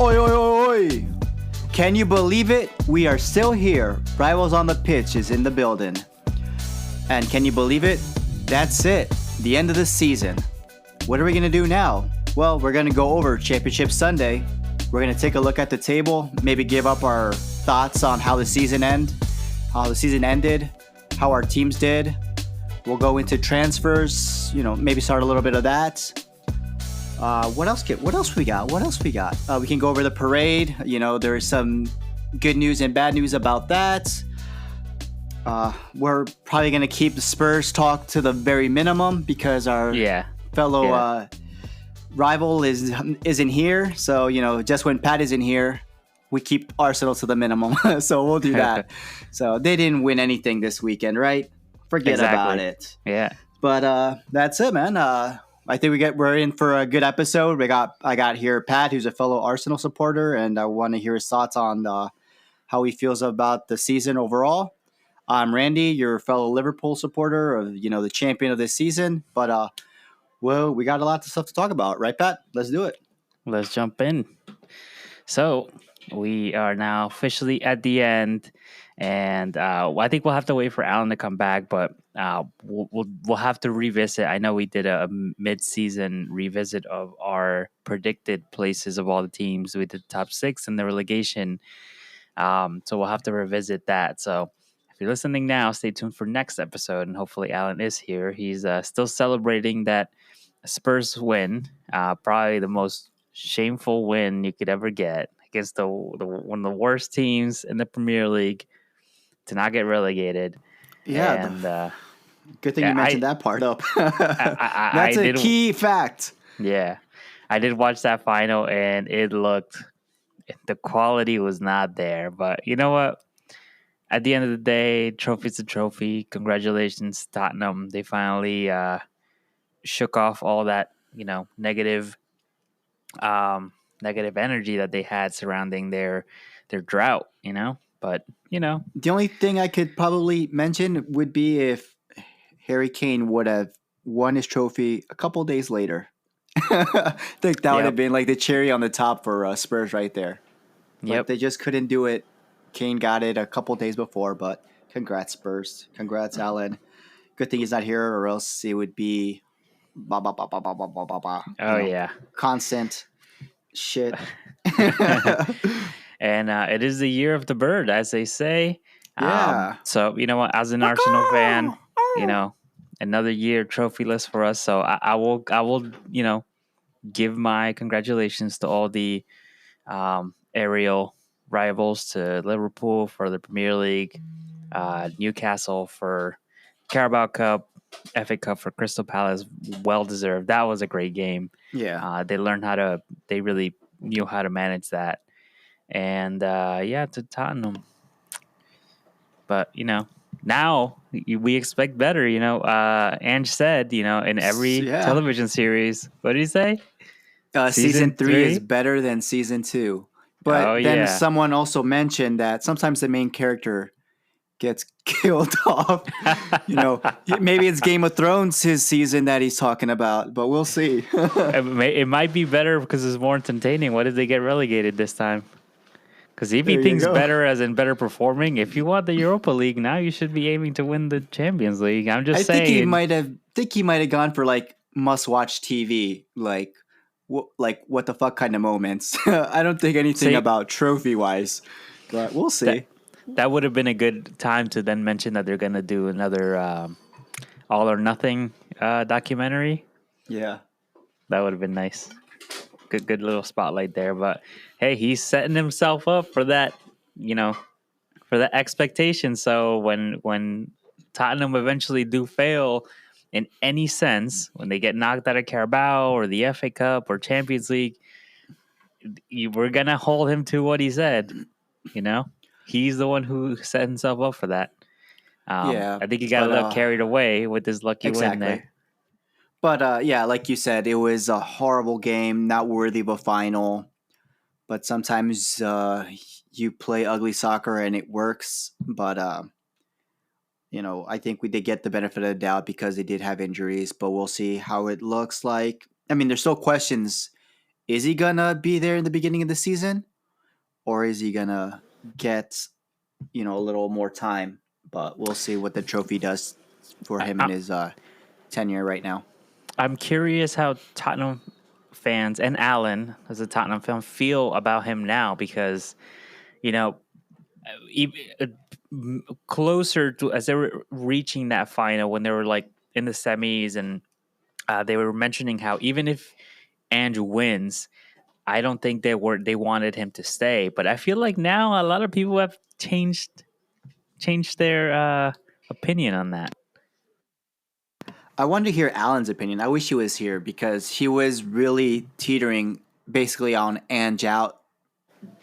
Oi, oi, oi, oi! Can you believe it? We are still here. Rivals on the pitch is in the building. And can you believe it? That's it. The end of the season. What are we going to do now? Well, we're going to go over Championship Sunday. We're going to take a look at the table, maybe give up our thoughts on how the season ended, how our teams did. We'll go into transfers, maybe start a little bit of that. What else we got? We can go over the parade. There's some good news and bad news about that. We're probably going to keep the Spurs talk to the very minimum because our fellow rival isn't here. So, just when Pat isn't here, we keep Arsenal to the minimum. So we'll do that. So they didn't win anything this weekend, right? Forget about it. Yeah. But that's it, man. I think we're in for a good episode. I got here Pat, who's a fellow Arsenal supporter, and I want to hear his thoughts on how he feels about the season overall. I'm Randy, your fellow Liverpool supporter of the champion of this season. But we got a lot of stuff to talk about, right, Pat? Let's do it. Let's jump in. So we are now officially at the end, and I think we'll have to wait for Alan to come back, but we'll have to revisit. I know we did a mid-season revisit of our predicted places of all the teams. We did the top 6 and the relegation, so we'll have to revisit that. So if you're listening now, stay tuned for next episode, and hopefully Alan is here. He's still celebrating that Spurs win, probably the most shameful win you could ever get against the one of the worst teams in the Premier League to not get relegated. Yeah, and good thing you mentioned that part up. That's a key fact. Yeah, I did watch that final, and the quality was not there. But you know what? At the end of the day, trophy's a trophy. Congratulations, Tottenham. They finally shook off all that negative energy that they had surrounding their drought. But the only thing I could probably mention would be if Harry Kane would have won his trophy a couple days later. I think that would have been like the cherry on the top for Spurs right there. But they just couldn't do it. Kane got it a couple days before, but congrats, Spurs. Congrats, Alan. Good thing he's not here, or else it would be constant shit. And it is the year of the bird, as they say. Yeah. So you know what? As an Arsenal fan, another year trophyless for us. So I will give my congratulations to all the aerial rivals, to Liverpool for the Premier League, Newcastle for Carabao Cup, FA Cup for Crystal Palace. Well deserved. That was a great game. Yeah. They really knew how to manage that. And to Tottenham. But now we expect better. Ange said, in every television series, what did he say? Season 3 is better than season 2. But then someone also mentioned that sometimes the main character gets killed off. Maybe it's Game of Thrones his season that he's talking about, but we'll see. It might be better because it's more entertaining. What did they get relegated this time? Because if he thinks better as in better performing, if you want the Europa League now, you should be aiming to win the Champions League. I'm just saying. I think he might have gone for like must-watch TV, like what the fuck kind of moments. I don't think anything about trophy-wise, but we'll see. That would have been a good time to then mention that they're going to do another All or Nothing documentary. Yeah. That would have been nice. Good little spotlight there. But hey, he's setting himself up for that, for that expectation. So when Tottenham eventually do fail in any sense, when they get knocked out of Carabao or the FA Cup or Champions League, we're going to hold him to what he said, He's the one who set himself up for that. I think he got a little carried away with his lucky win there. But, like you said, it was a horrible game, not worthy of a final. But sometimes you play ugly soccer and it works. But, I think we did get the benefit of the doubt because they did have injuries. But we'll see how it looks like. I mean, there's still questions is he gonna be there in the beginning of the season, or is he gonna get a little more time? But we'll see what the trophy does for him in I, his tenure right now. I'm curious how Tottenham fans and Alan, as a Tottenham fan, feel about him now because you know, closer to as they were reaching that final when they were like in the semis, and they were mentioning how even if Andrew wins, I don't think they wanted him to stay. But I feel like now a lot of people have changed their opinion on that. I wanted to hear Alan's opinion. I wish he was here because he was really teetering basically on Ange out.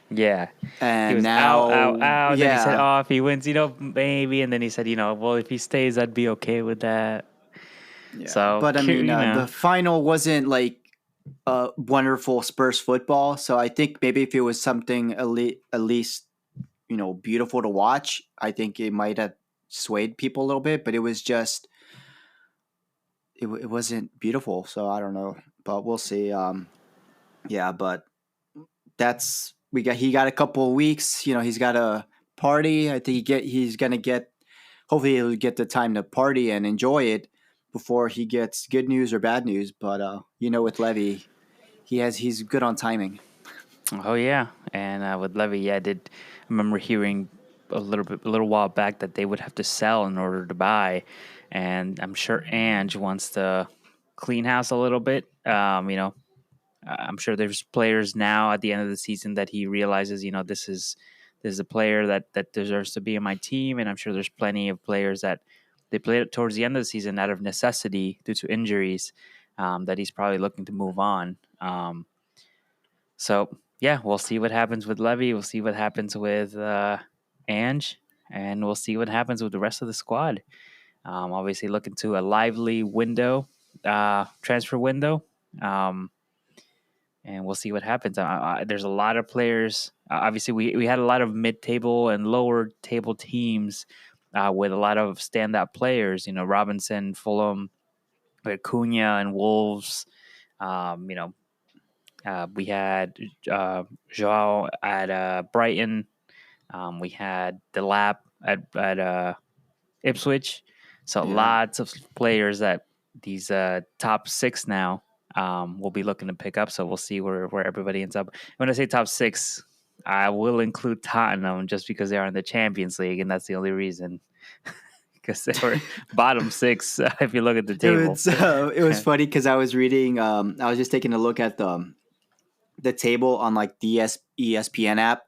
Yeah, he And was out, out, now, out. Then he said, yeah, "Oh, if he wins, maybe." And then he said, "Well, if he stays, I'd be okay with that." yeah. So, But I mean, you know, the final wasn't like wonderful Spurs football. So I think maybe if it was something at least beautiful to watch, I think it might have swayed people a little bit. But it was just it wasn't beautiful. So I don't know, but we'll see. Yeah, but that's he got a couple of weeks. He's got a party. I think he's gonna get. Hopefully, he'll get the time to party and enjoy it before he gets good news or bad news. But with Levy, he's good on timing. oh yeah, and with Levy, yeah, I did remember hearing a little while back that they would have to sell in order to buy, and I'm sure Ange wants to clean house a little bit. I'm sure there's players now at the end of the season that he realizes, this is a player that deserves to be in my team, and I'm sure there's plenty of players that they played towards the end of the season out of necessity due to injuries, that he's probably looking to move on. So yeah, we'll see what happens with Levy. We'll see what happens with Ange, and we'll see what happens with the rest of the squad. Obviously, looking to a lively transfer window. Um, and we'll see what happens. There's a lot of players. Obviously, we had a lot of mid-table and lower table teams with a lot of standout players. Robinson, Fulham, Cunha, and Wolves. Um, you know, we had Joao at Brighton. We had Delap at Ipswich. So Yeah. lots of players that these top six now will be looking to pick up. So we'll see where everybody ends up. When I say top six, I will include Tottenham just because they are in the Champions League, and that's the only reason. Because they were bottom six if you look at the table. It was funny because I was reading. I was just taking a look at the table on like the ESPN app,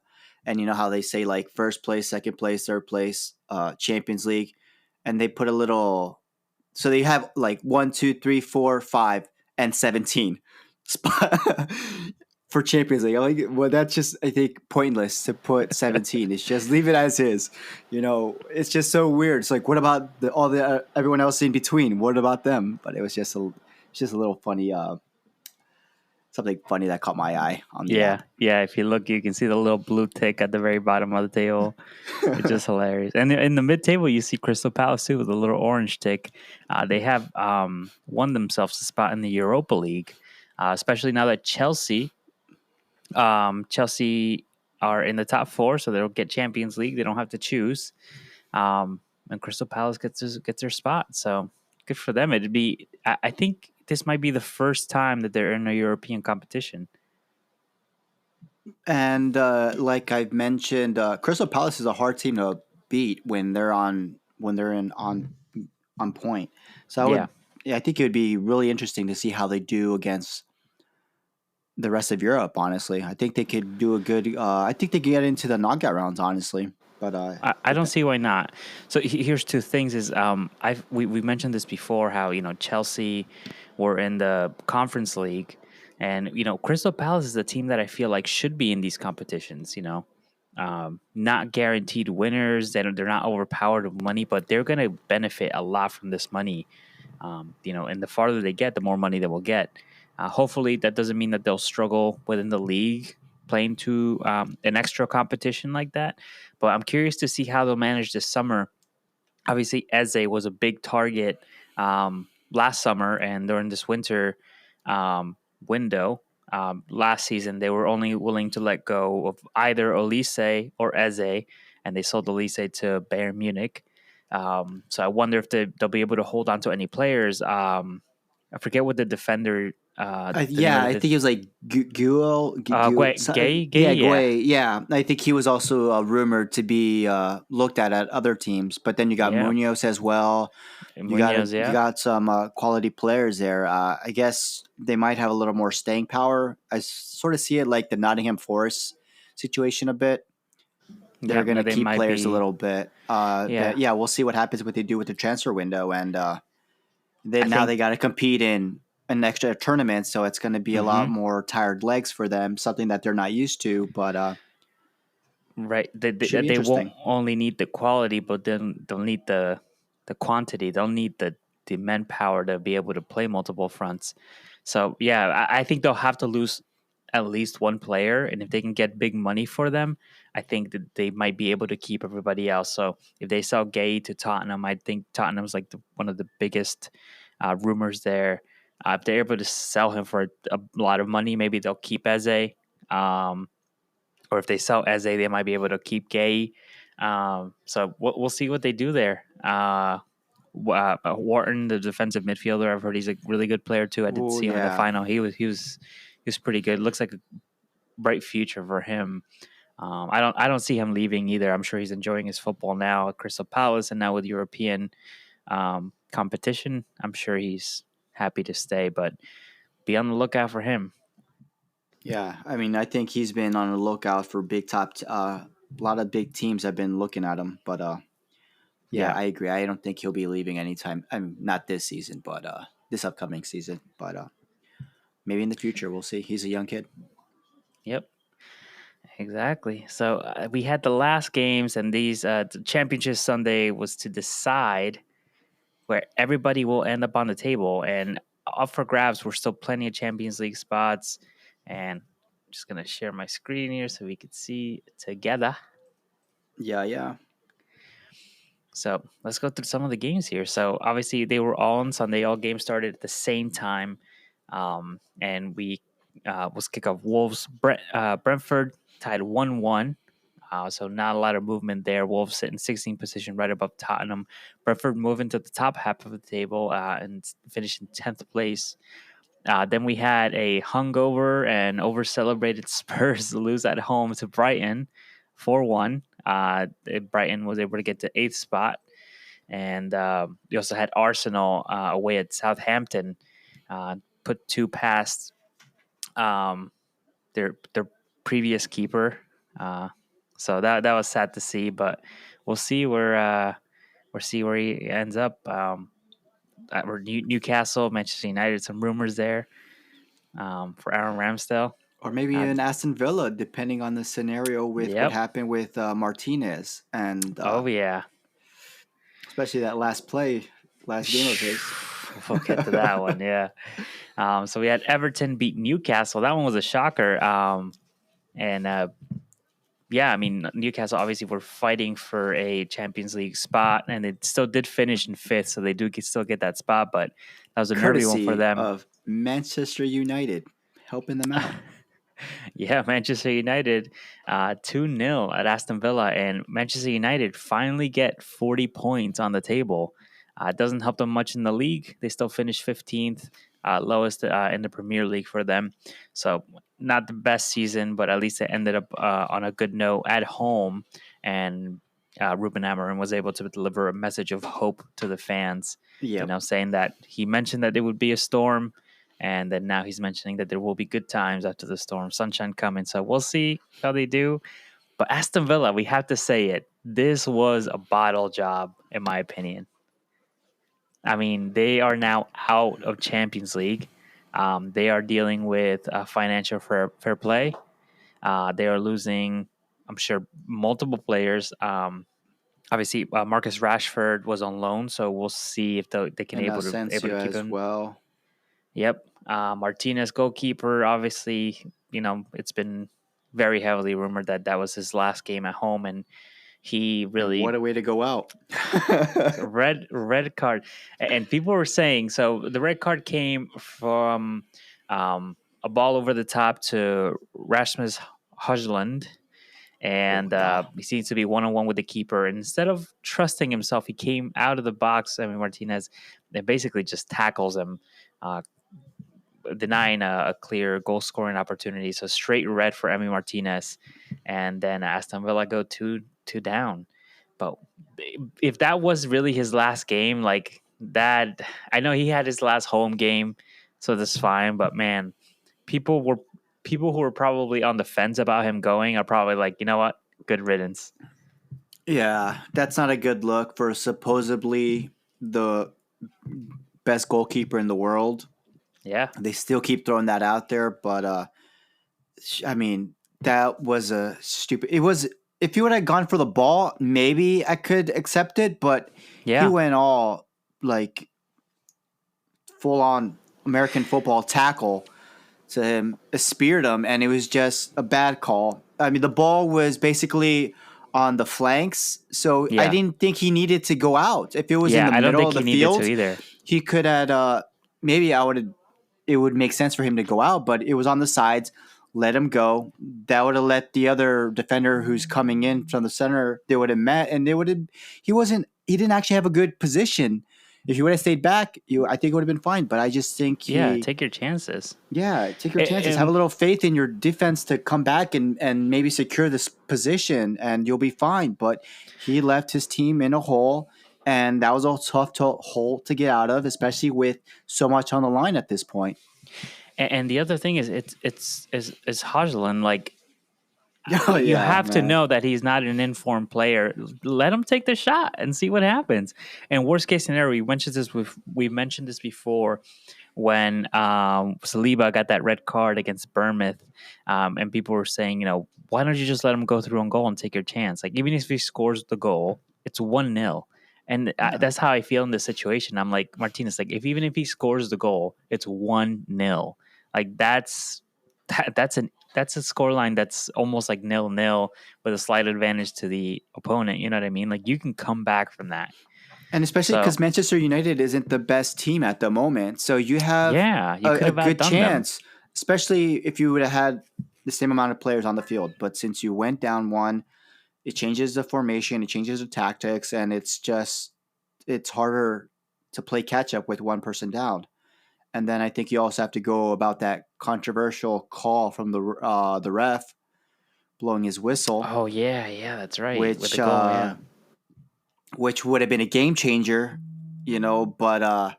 and you know how they say like first place, second place, third place, Champions League, and they put a little. So they have like 1, 2, 3, 4, 5, and 17 spot for Champions League. I'm like, well, that's just I think pointless to put 17. It's just leave it as is. It's just so weird. It's like, what about all the everyone else in between? What about them? But it was just a little funny. Something funny that caught my eye on the Yeah, app. yeah. If you look, you can see the little blue tick at the very bottom of the table. It's just hilarious. And in the mid table, you see Crystal Palace too with a little orange tick. They have won themselves a spot in the Europa League, especially now that Chelsea are in the top four, so they'll get Champions League. They don't have to choose, and Crystal Palace gets their spot. So good for them. It'd be. I think this might be the first time that they're in a European competition. And like I've mentioned, Crystal Palace is a hard team to beat when they're in on point. So Yeah. yeah, I think it would be really interesting to see how they do against the rest of Europe. Honestly, I think they could do a good. I think they could get into the knockout rounds. Honestly, but I don't see why not. So here's two things: is we mentioned this before how Chelsea were in the Conference League, and Crystal Palace is a team that I feel like should be in these competitions. Not guaranteed winners; they're not overpowered with money, but they're going to benefit a lot from this money. And the farther they get, the more money they will get. Hopefully, that doesn't mean that they'll struggle within the league playing to an extra competition like that. But I'm curious to see how they'll manage this summer. Obviously, Eze was a big target last summer and during this winter window. last season they were only willing to let go of either Olise or Eze, and they sold Olise to Bayern Munich. So I wonder if they'll be able to hold on to any players. I forget what the defender, the name Yeah, of I the think he was like Gay, yeah, yeah, Guay. Yeah, I think he was also rumored to be looked at other teams. But then you got yeah, Munoz as well. Munoz, You yeah, got some quality players there. I guess they might have a little more staying power. I sort of see it like the Nottingham Forest situation a bit. They're yeah. going to They keep might players a be, little bit. yeah. Yeah, we'll see what happens, what they do with the transfer window, and then I now think, they got to compete in an extra tournament, so it's going to be a lot hmm more tired legs for them, something that they're not used to. But right, should be they won't interesting. only need the quality, but then they'll need the quantity. They'll need the manpower to be able to play multiple fronts. So yeah, I think they'll have to lose at least one player, and if they can get big money for them, I think that they might be able to keep everybody else. So if they sell Gay to Tottenham, I think Tottenham's like one of the biggest rumors there. If they're able to sell him for a lot of money, maybe they'll keep Eze. Um, or if they sell Eze, they might be able to keep Gay. So we'll see what they do there. Wharton, the defensive midfielder, I've heard he's a really good player too. I did Oh see him in the yeah, final. He was pretty good. Looks like a bright future for him. I don't see him leaving either. I'm sure he's enjoying his football now at Crystal Palace, and now with European competition, I'm sure he's happy to stay. But be on the lookout for him. yeah. I mean, I think he's been on the lookout for big top. A lot of big teams have been looking at him, but yeah, Yeah. I agree. I don't think he'll be leaving anytime. I mean, not this season, but this upcoming season. But maybe in the future, we'll see. He's a young kid. Yep. Exactly. So we had the last games, and these the championship Sunday was to decide where everybody will end up on the table, and up for grabs were still plenty of Champions League spots. And I'm just gonna share my screen here so we could see together. Yeah, yeah. So let's go through some of the games here. So obviously they were all on Sunday. All games started at the same time, and we was kickoff. Brentford tied 1-1. So not a lot of movement there. Wolves sit in 16th position, right above Tottenham. Brentford moving to the top half of the table and finished in 10th place. Then we had a hungover and over celebrated Spurs lose at home to Brighton 4-1. Brighton was able to get to 8th spot. And we also had Arsenal away at Southampton, put two past their previous keeper. So that was sad to see, but we'll see where he ends up. Newcastle, Manchester United, some rumors there for Aaron Ramsdale. Or maybe Uh, even Aston Villa, depending on the scenario with what yep. happened with Martinez, and Oh yeah. especially that last game of his. We'll get to that one. Yeah. So we had Everton beat Newcastle. That one was a shocker. And yeah, I mean, Newcastle obviously were fighting for a Champions League spot, and it still did finish in fifth, so they do still get that spot. But that was a nervy one for Courtesy them. of Manchester United helping them out. Yeah, Manchester United 2-0 at Aston Villa, and Manchester United finally get 40 points on the table. It doesn't help them much in the league. They still finish 15th, lowest in the Premier League for them. So not the best season, but at least it ended up on a good note at home, and Ruben Amorim was able to deliver a message of hope to the fans, Yep. saying that he mentioned that it would be a storm, and then now he's mentioning that there will be good times after the storm, sunshine coming. So we'll see how they do. But Aston Villa, we have to say it. This was a bottle job, in my opinion. I mean, they are now out of Champions League. They are dealing with financial fair play. They are losing, I'm sure, multiple players. Obviously, Marcus Rashford was on loan, so we'll see if they can And able to Asensio keep as him. well. Yep. Martinez, goalkeeper, obviously, it's been very heavily rumored that that was his last game at home, and he And what really a way to go out. red card. And people were saying, so the red card came from a ball over the top to Rasmus Højlund, Oh and yeah. he seems to be one on one with the keeper. And instead of trusting himself, he came out of the box. I mean, Martinez, and basically just tackles him, uh, denying a clear goal scoring opportunity. So straight red for Emi Martinez, and then Aston Villa go two down. But if that was really his last game, like that, I know he had his last home game, so that's fine. But man, people were people who were probably on the fence about him going are probably like, you know what, good riddance. Yeah, that's not a good look for supposedly the best goalkeeper in the world. Yeah, They still keep throwing that out there, but I mean, that was a stupid. It was if he would have gone for the ball, maybe I could accept it, but he yeah, went all like full on American football tackle to him, speared him, and it was just a bad call. I mean, the ball was basically on the flanks, so I yeah, didn't think he needed to go out. If it was in yeah. the I don't middle think of he the needed to field, either. he could have. Maybe I would have. It would make sense for him to go out, but it was on the sides. Let him go. That would have let the other defender who's coming in from the center. They would have met, and they would have. He wasn't. He didn't actually have a good position. If he would have stayed back, I think it would have been fine. But I just think Yeah, he take your chances. yeah, take your chances. Have a And little faith in your defense to come back and maybe secure this position, and you'll be fine. But he left his team in a hole, and that was a hole to get out of, especially with so much on the line at this point. and the other thing is, it's Hojlund. Like, Oh you yeah, have to man. know that he's not an informed player. Let him take the shot and see what happens. And worst case scenario, we mentioned this before when Saliba got that red card against Bournemouth, and people were saying, why don't you just let him go through on goal and take your chance? Like, even if he scores the goal, it's 1-0. And Yeah. that's how I feel in this situation. I'm like, Martinez, like, even if he scores the goal, it's 1-0. Like, that's a scoreline that's almost like 0-0 with a slight advantage to the opponent. You know what I mean? Like, you can come back from that. And especially So because Manchester United isn't the best team at the moment, so you have yeah, you could a have good outdone them. chance, especially if you would have had the same amount of players on the field. But since you went down one, it changes the formation, it changes the tactics, and it's harder to play catch up with one person down. And then I think you also have to go about that controversial call from the ref blowing his whistle, Oh yeah, that's right. With the which goal, yeah. which would have been a game changer, But I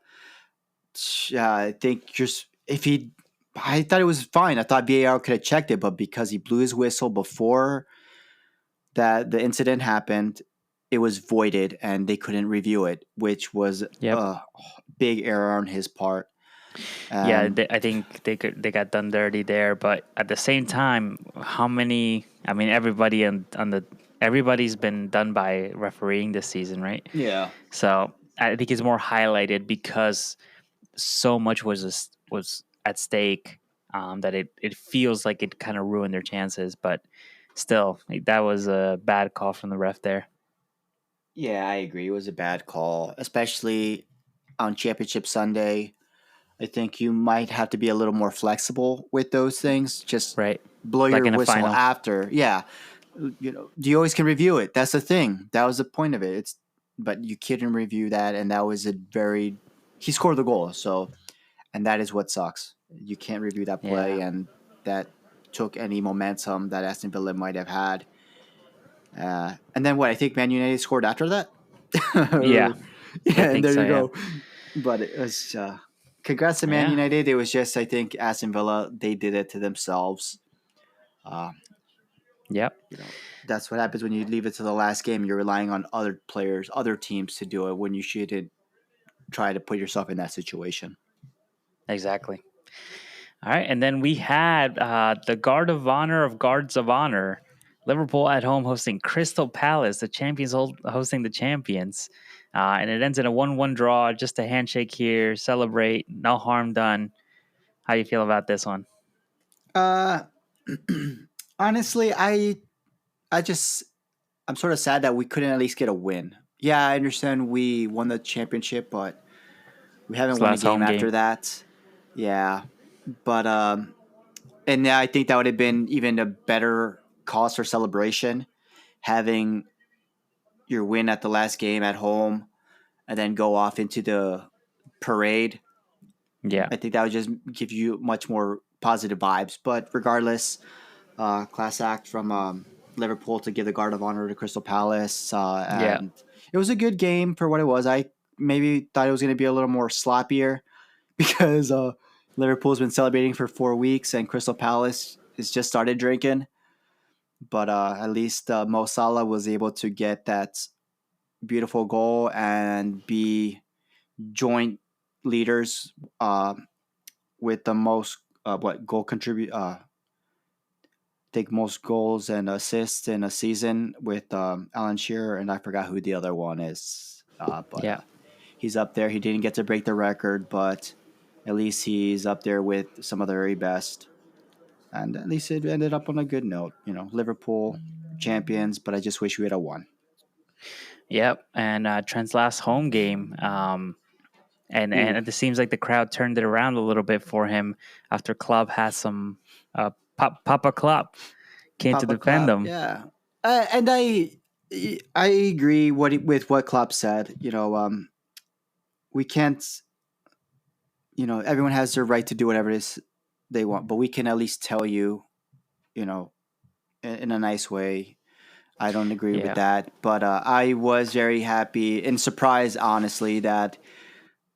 think just if he, I thought it was fine. I thought VAR could have checked it, but because he blew his whistle before that the incident happened, it was voided and they couldn't review it, which was Yep. a big error on his part. Yeah, And I think they got done dirty there, but at the same time, how many? I mean, everybody's been done by refereeing this season, right? yeah, So I think it's more highlighted because so much was at stake, that it feels like it kind of ruined their chances. But still, like, that was a bad call from the ref there. yeah, I agree. It was a bad call, especially on Championship Sunday. I think you might have to be a little more flexible with those things. Just Right, blow like your in a whistle final. after. Yeah, you always can review it. That's the thing. That was the point of it. But you couldn't review that, and that was a very. He scored the goal, so and that is what sucks. You can't review that Yeah, play, and that took any momentum that Aston Villa might have had. And then what? I think Man United scored after that. yeah, I Yeah, and think there so. you Yeah, go. But it was congrats to Man yeah, United. It was just I think Aston Villa they did it to themselves. Uh, yep. that's what happens when you leave it to the last game. You're relying on other players, other teams to do it when you shouldn't try to put yourself in that situation. Exactly. All right, and then we had the Guard of Honor of Guards of Honor, Liverpool at home hosting Crystal Palace, the champions hosting the champions, and it ends in a 1-1 draw. Just a handshake here, celebrate, no harm done. How you feel about this one? Uh, honestly, I just I'm sort of sad that we couldn't at least get a win. Yeah, I understand we won the championship, but we haven't It's won a last game home game. after that. Yeah, but And I think that would have been even a better cause for celebration, having your win at the last game at home and then go off into the parade. Yeah, I think that would just give you much more positive vibes. But regardless, class act from Liverpool to give the guard of honor to Crystal Palace, yeah, and it was a good game for what it was. I maybe thought it was going to be a little more sloppier because Liverpool's been celebrating for 4 weeks and Crystal Palace has just started drinking. But at least Mo Salah was able to get that beautiful goal and be joint leaders with the most goal contribute take most goals and assists in a season with Alan Shearer, and I forgot who the other one is. But yeah. he's up there. He didn't get to break the record, but at least he's up there with some of the very best. And at least it ended up on a good note. Liverpool champions, but I just wish we had a won. Yep, and Trent's last home game, Ooh, and it seems like the crowd turned it around a little bit for him after Klopp had some Papa Klopp came to Papa defend Klopp, him. yeah, and I agree with what Klopp said. We can't. Everyone has their right to do whatever it is they want, but we can at least tell you, you know, in a nice way. I don't agree with Yeah, that, but I was very happy and surprised, honestly, that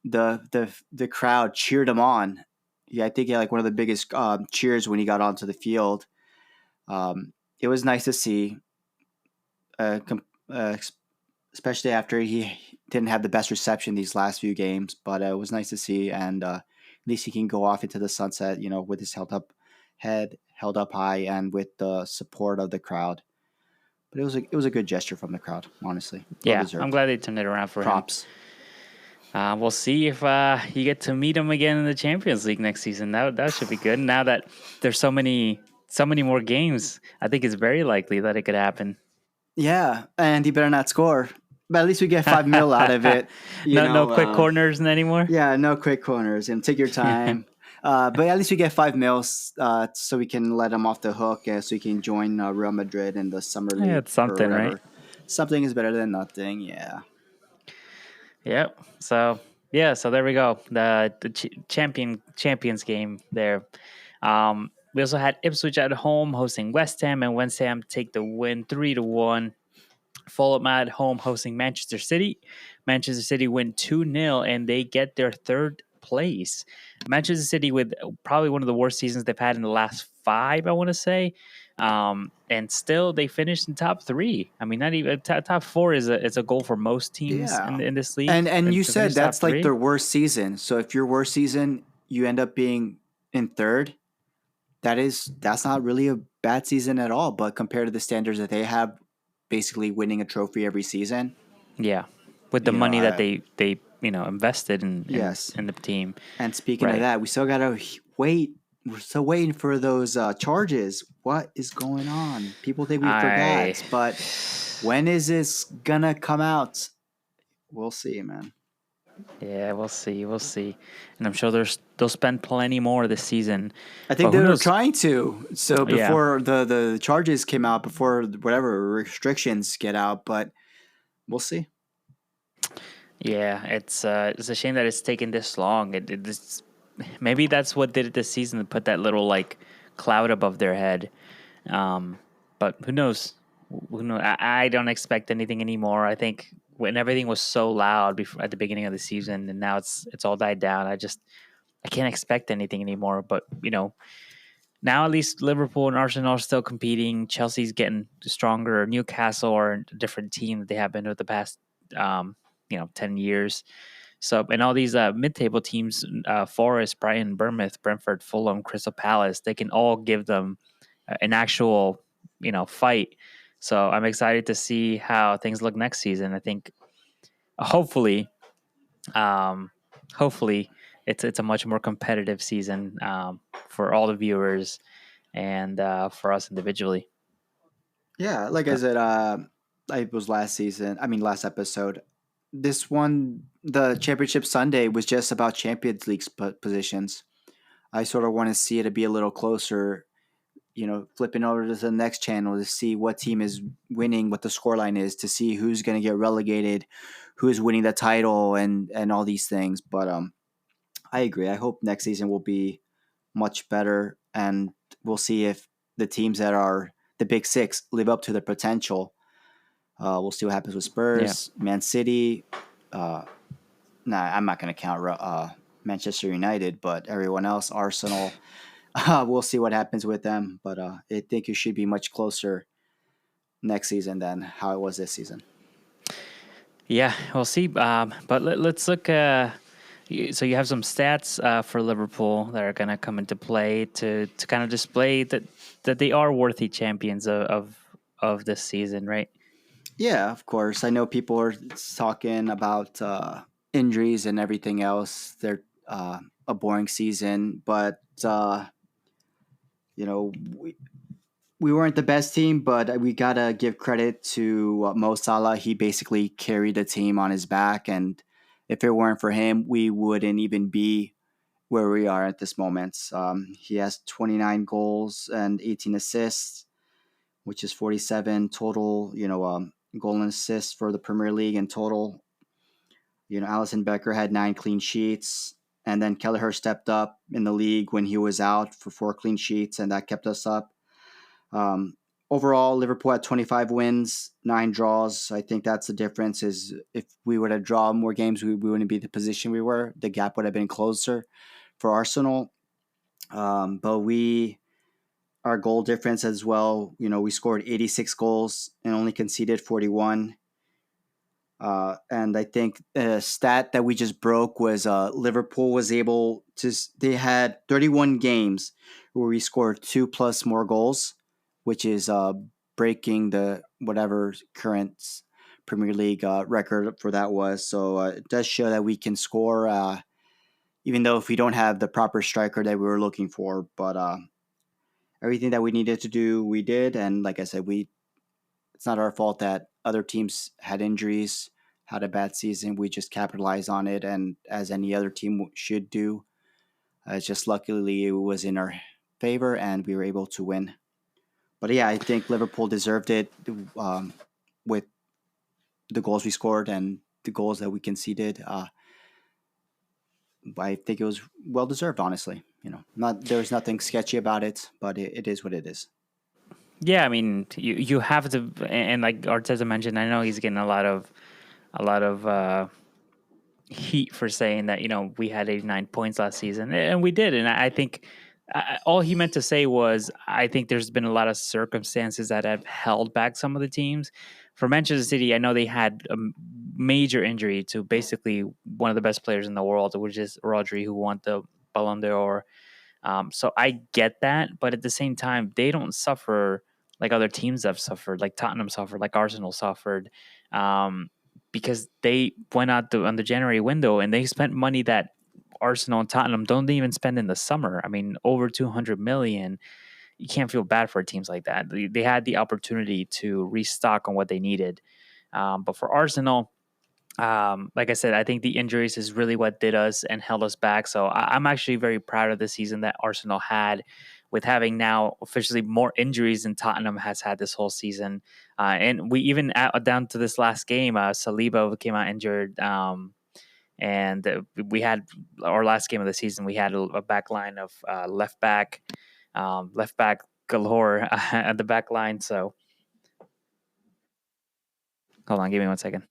the crowd cheered him on. Yeah, I think he had like one of the biggest cheers when he got onto the field. It was nice to see, especially after he didn't have the best reception these last few games. But it was nice to see, and at least he can go off into the sunset, with his head held up high and with the support of the crowd. But it was a good gesture from the crowd, honestly, well yeah. I'm deserved. glad they turned it around for him. Props. We'll see if you get to meet him again in the Champions League next season. That should be good. Now that there's so many more games, I think it's very likely that it could happen. Yeah, and he better not score. But at least we get 5 mil out of it. No quick corners anymore. Yeah, no quick corners and take your time. But at least we get 5 mils, so we can let him off the hook, so he can join Real Madrid in the summer Yeah, league it's or something, right? whatever. Something is better than nothing. Yeah. Yep. So yeah, so there we go. The champions game there. We also had Ipswich at home hosting West Ham, and West Ham take the win 3-1. Fulham at home hosting Manchester City. Manchester City win 2-0, and they get their third place. Manchester City with probably one of the worst seasons they've had in the last 5, I want to say. And still they finished in top 3. I mean, not even top 4 is a goal for most teams Yeah. in this league. And you To said finish top that's like 3. their worst season. So if your worst season you end up being in third, that's not really a bad season at all. But compared to the standards that they have, basically winning a trophy every season, Yeah, with the you know, money that I they invested in yes. in the team, And speaking of right? that, we still gotta wait. We're still waiting for those charges. What is going on? People think we I forgot, but when is this gonna come out? We'll see, man. Yeah, we'll see, and I'm sure they'll spend plenty more this season, I think but who they were knows? trying to. So Yeah, before the charges came out, before whatever restrictions get out, but we'll see. yeah, it's a shame that it's taken this long. Maybe that's what did it this season to put that little like cloud above their head. Um, but who knows? Who knows? I don't expect anything anymore. I think when everything was so loud before at the beginning of the season, and now it's all died down. I can't expect anything anymore. But now at least Liverpool and Arsenal are still competing. Chelsea's getting stronger. Newcastle are a different team that they have been with the past 10 years. So, and all these mid-table teams, Forest, Brighton, Bournemouth, Brentford, Fulham, Crystal Palace, they can all give them an actual, fight. So I'm excited to see how things look next season. I think hopefully, um, hopefully it's a much more competitive season for all the viewers and for us individually. Yeah, like I So, said, it was last season. I mean, last episode. This one, the championship Sunday was just about Champions League positions. I sort of want to see it to be a little closer. Flipping over to the next channel to see what team is winning, what the scoreline is, to see who's going to get relegated, who is winning the title, and all these things. But I agree. I hope next season will be much better, and we'll see if the teams that are the Big Six live up to their potential. We'll see what happens with Yeah. Spurs, Man City. I'm not going to count Manchester United, but everyone else, Arsenal. We'll see what happens with them, but I think it should be much closer next season than how it was this season. Yeah, we'll see. But let's look. So you have some stats for Liverpool that are going to come into play to kind of display that they are worthy champions of this season, right? Yeah, of course. I know people are talking about injuries and everything else. They're a boring season, but you know we weren't the best team, but we gotta give credit to Mo Salah. He basically carried the team on his back, and if it weren't for him, we wouldn't even be where we are at this moment. He has 29 goals and 18 assists, which is 47 total. Goal and assists for the Premier League in total. Allison Becker had 9 clean sheets, and then Kelleher stepped up in the league when he was out for 4 clean sheets, and that kept us up. Um, Overall, Liverpool had 25 wins, 9 draws. I think that's the difference. Is if we would have drawn more games, we wouldn't be the position we were. The gap would have been closer for Arsenal. But our goal difference as well. We scored 86 goals and only conceded 41. And I think the stat that we just broke was Liverpool was able to. They had 31 games where we scored 2+ more goals, which is breaking the whatever current Premier League record for that was. So it does show that we can score, even though if we don't have the proper striker that we were looking for. But everything that we needed to do, we did. And like I said, it's not our fault that other teams had injuries, had a bad season. We just capitalized on it, and as any other team should do. It's just luckily it was in our favor, and we were able to win. But yeah, I think Liverpool deserved it with the goals we scored and the goals that we conceded. I think it was well deserved, honestly. Not there was nothing sketchy about it, but it is what it is. Yeah, I mean, you have to, and like Arteta mentioned, I know he's getting a lot of heat for saying that we had 89 points last season, and we did. And I think all he meant to say was, I think there's been a lot of circumstances that have held back some of the teams. For Manchester City, I know they had a major injury to basically one of the best players in the world, which is Rodri, who won the Ballon d'Or. So I get that, but at the same time, they don't suffer like other teams have suffered, like Tottenham suffered, like Arsenal suffered, because they went out on the January window and they spent money that Arsenal and Tottenham don't even spend in the summer. I mean, over 200 million. You can't feel bad for teams like that. They had the opportunity to restock on what they needed, but for Arsenal, like I said, I think the injuries is really what did us and held us back. So I'm actually very proud of the season that Arsenal had, with having now officially more injuries than Tottenham has had this whole season. And we even down to this last game, Saliba came out injured. And we had our last game of the season. We had a back line of left back galore at the back line. So hold on, give me 1 second.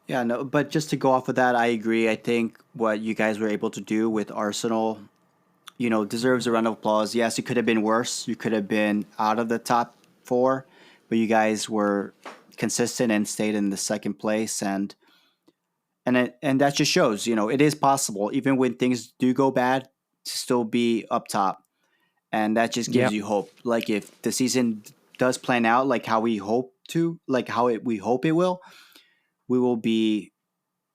Yeah, no, but just to go off of that, I agree. I think what you guys were able to do with Arsenal, deserves a round of applause. Yes, it could have been worse. You could have been out of the top four, but you guys were consistent and stayed in the second place, and that just shows, it is possible even when things do go bad to still be up top, and that just gives Yep. you hope. Like if the season does plan out like how we hope to, like we hope it will, we will be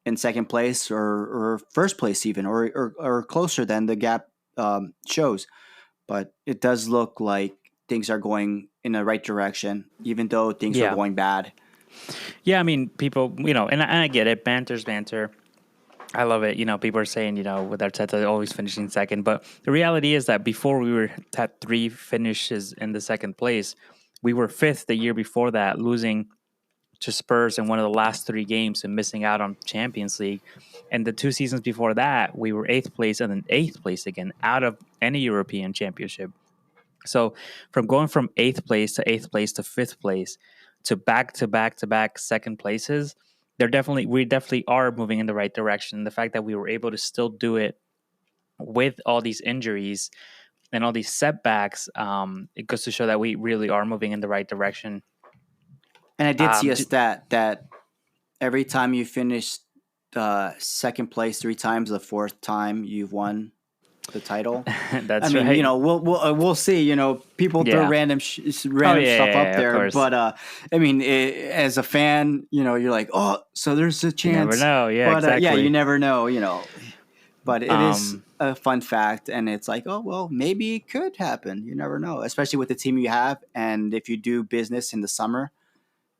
in second place or first place even, or closer than the gap shows. But it does look like things are going in the right direction, even though things are Yeah. going bad. Yeah, I mean, people, and I get it. Banter's banter. I love it. People are saying, with Arteta always finishing second, but the reality is that before we were had 3 finishes in the second place, we were fifth the year before that, losing to Spurs in one of the last 3 games and missing out on Champions League. And the 2 seasons before that, we were eighth place and then eighth place again out of any European championship. So from going from eighth place to fifth place to back to back second places, we definitely are moving in the right direction. The fact that we were able to still do it with all these injuries and all these setbacks, it goes to show that we really are moving in the right direction. And I did see a stat that every time you finish second place 3 times, the fourth time you've won the title. I That's mean, right. we'll see. People throw Yeah. Oh random yeah, stuff up of there, course. but I mean, as a fan, you're like, oh, so there's a You never chance. know. Yeah, But exactly. yeah, you never know. But it is Um, a fun fact, and it's like, oh well, maybe it could happen. You never know, especially with the team you have, and if you do business in the summer,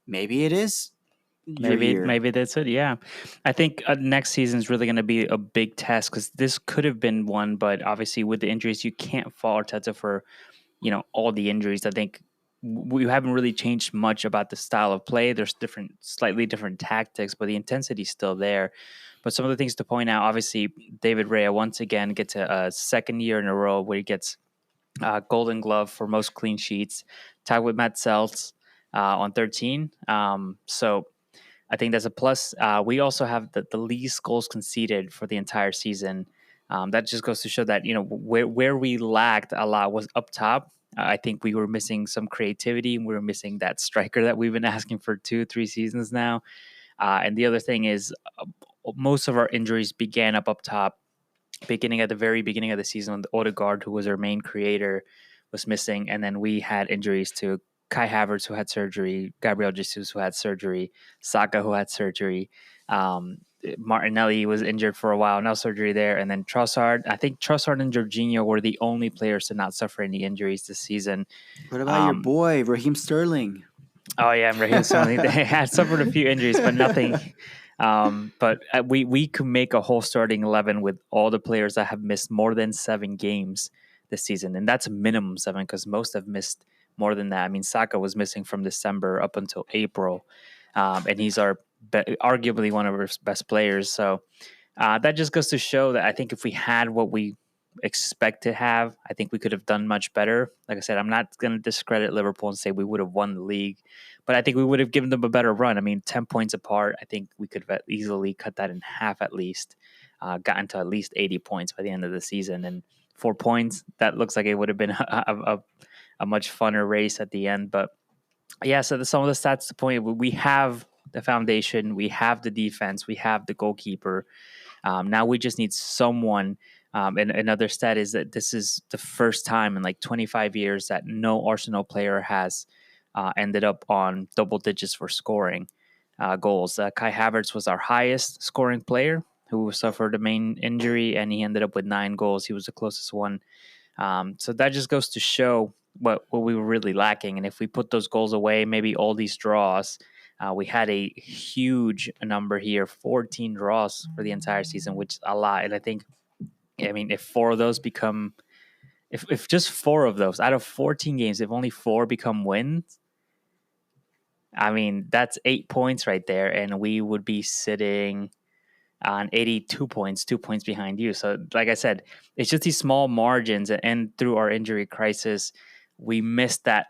maybe it is your year. maybe that's it. Yeah, I think next season is really going to be a big test because this could have been one, but obviously with the injuries, you can't fault Arteta for all the injuries. I think we haven't really changed much about the style of play. There's slightly different tactics, but the intensity's still there. But some of the things to point out, obviously, David Rea once again gets a second year in a row where he gets Golden Glove for most clean sheets, tied with Matt Seltz on 13. So I think that's a plus. We also have the least goals conceded for the entire season. That just goes to show that where we lacked a lot was up top. I think we were missing some creativity, and we were missing that striker that we've been asking for 2-3 seasons now. And the other thing is, most of our injuries began up top. Beginning at the very beginning of the season, the Odegaard, who was our main creator, was missing, and then we had injuries to Kai Havertz, who had surgery, Gabriel Jesus, who had surgery, Saka, who had surgery. Martinelli was injured for a while, no surgery there, and then Trossard. I think Trossard and Jorginho were the only players to not suffer any injuries this season. What about your Um, boy Raheem Sterling? Oh yeah, and Raheem Sterling. They had suffered a few injuries, but nothing. But we could make a whole starting 11 with all the players that have missed more than 7 games this season, and that's a minimum 7 because most have missed more than that. I mean, Saka was missing from December up until April, and he's arguably one of our best players. So that just goes to show that I think if we had what we expect to have, I think we could have done much better. Like I said, I'm not going to discredit Liverpool and say we would have won the league, but I think we would have given them a better run. I mean, 10 points apart, I think we could have easily cut that in half at least, gotten to at least 80 points by the end of the season. And 4 points, that looks like it would have been a much funner race at the end. But yeah, so some of the stats to point, we have the foundation, we have the defense, we have the goalkeeper. Now we just need someone. And another stat is that this is the first time in like 25 years that no Arsenal player has ended up on double digits for scoring goals. Kai Havertz was our highest scoring player who suffered a main injury, and he ended up with 9 goals. He was the closest one. So that just goes to show what we were really lacking. And if we put those goals away, maybe all these draws, we had a huge number here, 14 draws for the entire season, which is a lot. And I mean, if 4 of those become, if just 4 of those out of 14 games, if only 4 become wins, I mean, that's 8 points right there. And we would be sitting on 82 points, 2 points behind you. So, like I said, it's just these small margins. And through our injury crisis, we missed that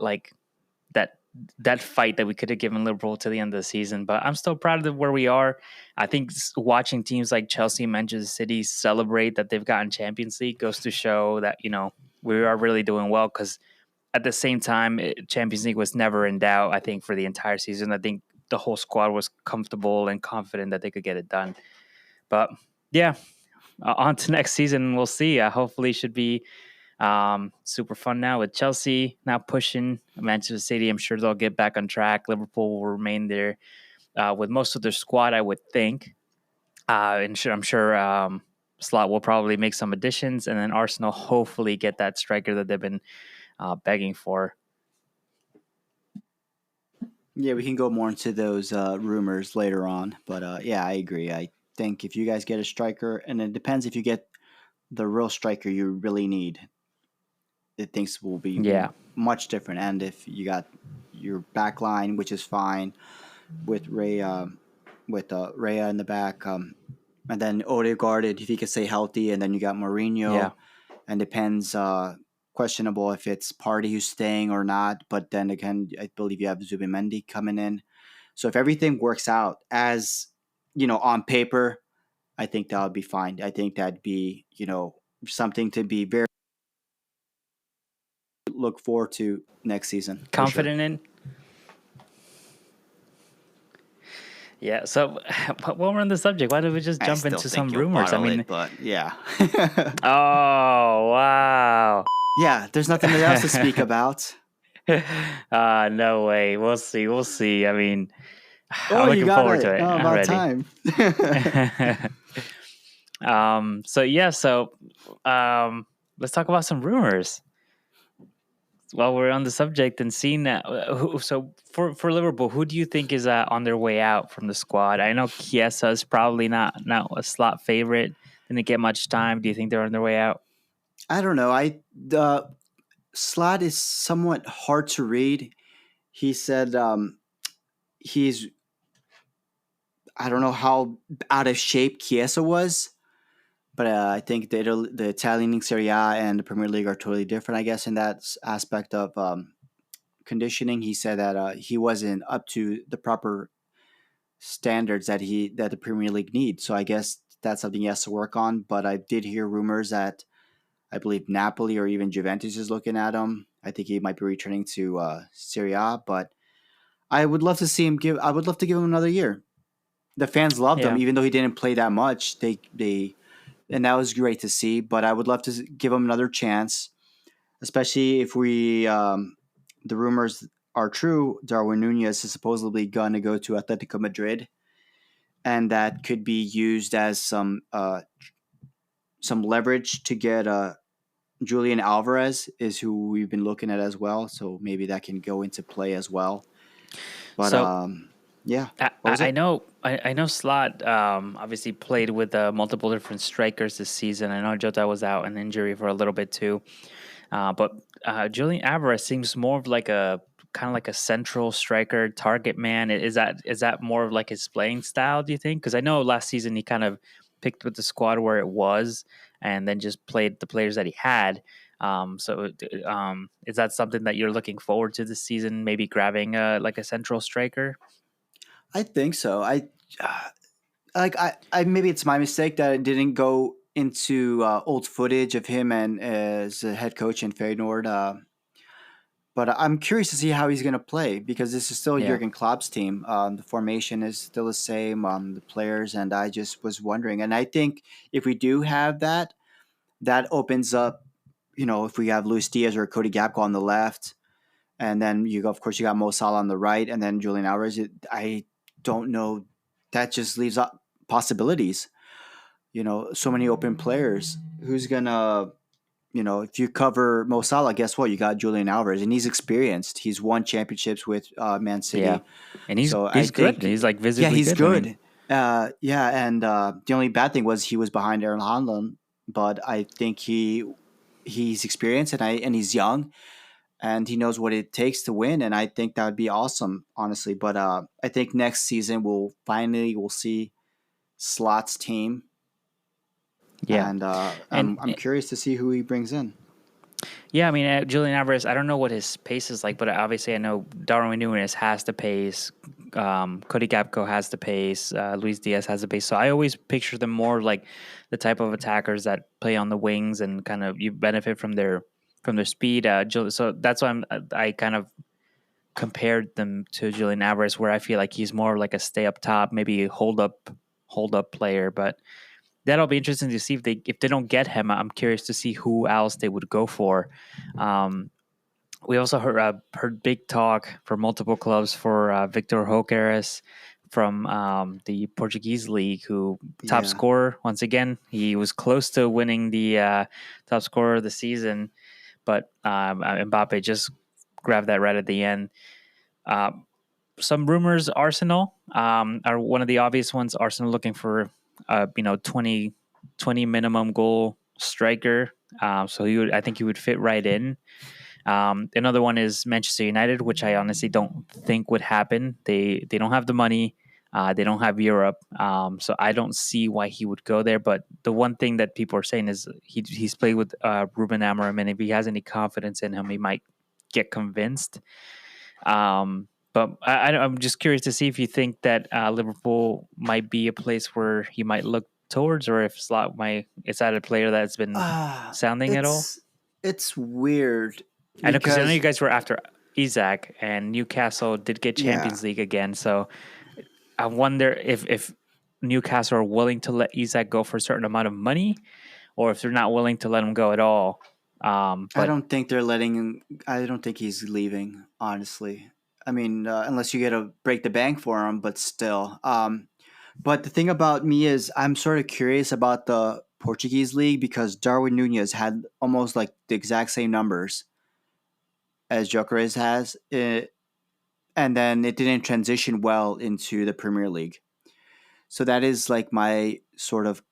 that fight that we could have given Liverpool to the end of the season. But I'm still proud of where we are. I think watching teams like Chelsea, Manchester City celebrate that they've gotten Champions League goes to show that we are really doing well. Because at the same time, Champions League was never in doubt. I think for the entire season, I think the whole squad was comfortable and confident that they could get it done. But yeah, on to next season. We'll see. Hopefully, should be super fun now with Chelsea now pushing Manchester City. I'm sure they'll get back on track. Liverpool will remain there with most of their squad, I would think. And I'm sure Slot will probably make some additions, and then Arsenal hopefully get that striker that they've been begging for. Yeah, we can go more into those rumors later on, but yeah, I agree. think if you guys get a striker, and it depends if you get the real striker you really need, things will be Yeah. much different. And if you got your back line, which is fine with Raya in the back, and then Odegaard, if he could stay healthy, and then you got Yeah. Mourinho, and depends. Questionable if it's Party who's staying or not, but then again, I believe you have Zubimendi coming in. So if everything works out as on paper, I think that would be fine. I think that'd be something to be very look forward to next season for sure. Confident in. Yeah. So, while we're on the subject, why don't we just I jump still into some think you'll rumors? I bottle mean, it, but yeah. oh wow. Yeah, there's nothing else to speak about. No way. We'll see. We'll see. I mean, Oh, I'm you looking got forward to it. it Oh, about already. time. So yeah. So, let's talk about some rumors while we're on the subject and seeing that. So for Liverpool, who do you think is on their way out from the squad? I know Chiesa is probably not a slot favorite. Didn't get much time. Do you think they're on their way out? I don't know. The slot is somewhat hard to read. He said he's I don't know how out of shape Chiesa was, but I think the Italian Serie A and the Premier League are totally different. I guess in that aspect of conditioning, he said that he wasn't up to the proper standards that the Premier League needs. So I guess that's something he has to work on. But I did hear rumors that I believe Napoli or even Juventus is looking at him. I think he might be returning to Serie A, but I would love to see him give. I would love to give him another year. The fans loved him, Yeah. even though he didn't play that much. They and that was great to see. But I would love to give him another chance, especially if the rumors are true. Darwin Nunez is supposedly going to go to Atletico Madrid, and that could be used as some leverage to get Julian Alvarez is who we've been looking at as well. So maybe that can go into play as well. But So yeah, I, what was I it? know I know Slot obviously played with multiple different strikers this season. I know Jota was out an injury for a little bit too, but Julian Alvarez seems more of like a kind of like a central striker, target man. Is that more of like his playing style? Do you think? Because I know last season he kind of picked with the squad where it was, and then just played the players that he had. Is that something that you're looking forward to this season? Maybe grabbing like a central striker. I think so. Uh, I maybe it's my mistake that I didn't go into old footage of him and as a head coach in Feyenoord. But I'm curious to see how he's going to play because this is still Yeah. Jurgen Klopp's team. The formation is still the same, the players, and I just was wondering. And I think if we do have that, that opens up. If we have Luis Diaz or Cody Gakpo on the left, and then of course, you got Mo Salah on the right, and then Julian Alvarez. I don't know. That just leaves up possibilities. So many open players. Who's gonna if you cover Mo Salah, guess what? You got Julian Alvarez, and he's experienced. He's won championships with Man Yeah, City. and he's So I he's good. think, He's like yeah, visibly he's good. I mean, good. Yeah, and the only bad thing was he was behind Aaron Hanlon, but I think he's experienced and he's young and he knows what it takes to win. And I think that would be awesome, honestly. But I think next season we'll see Slot's team, yeah, and and I'm curious to see who he brings in. yeah, I mean Julian Alvarez. I don't know what his pace is like, but obviously I know Darwin Núñez has the pace. Cody Gapco has the pace. Luis Diaz has the pace. So I always picture them more like the type of attackers that play on the wings and kind of you benefit from their speed. So that's why I kind of compared them to Julian Alvarez, where I feel like he's more like a stay up top, maybe a hold up player. But that'll be interesting to see if they don't get him. I'm curious to see who else they would go for. Um, we also heard big talk for multiple clubs for Victor Jokeres from the Portuguese league, who top Yeah, scorer once again. He was close to winning the top scorer of the season, but Mbappe just grabbed that right at the end. Um, some rumors: Arsenal are one of the obvious ones. Arsenal looking for 20 minimum goal striker. So I think he would fit right in. Another one is Manchester United, which I honestly don't think would happen. They don't have the money. They don't have Europe, so I don't see why he would go there. But the one thing that people are saying is he's played with Ruben Amorim, and if he has any confidence in him, he might get convinced. But I'm just curious to see if you think that Liverpool might be a place where he might look towards, or if Slot might it's that a player that's been Ah, sounding at all. it's weird I know you because guys were after Isaac, and Newcastle did get yeah, Champions League again. So I wonder if Newcastle are willing to let Isaac go for a certain amount of money, or if they're not willing to let him go at all. I But don't think they're letting him. I don't think he's leaving. Honestly, I mean, unless you get to break the bank for him, but still. But the thing about me is, I'm sort of curious about the Portuguese league because Darwin Nunez had almost like the exact same numbers as Gyökeres has, and then it didn't transition well into the Premier League. So that is like my sort of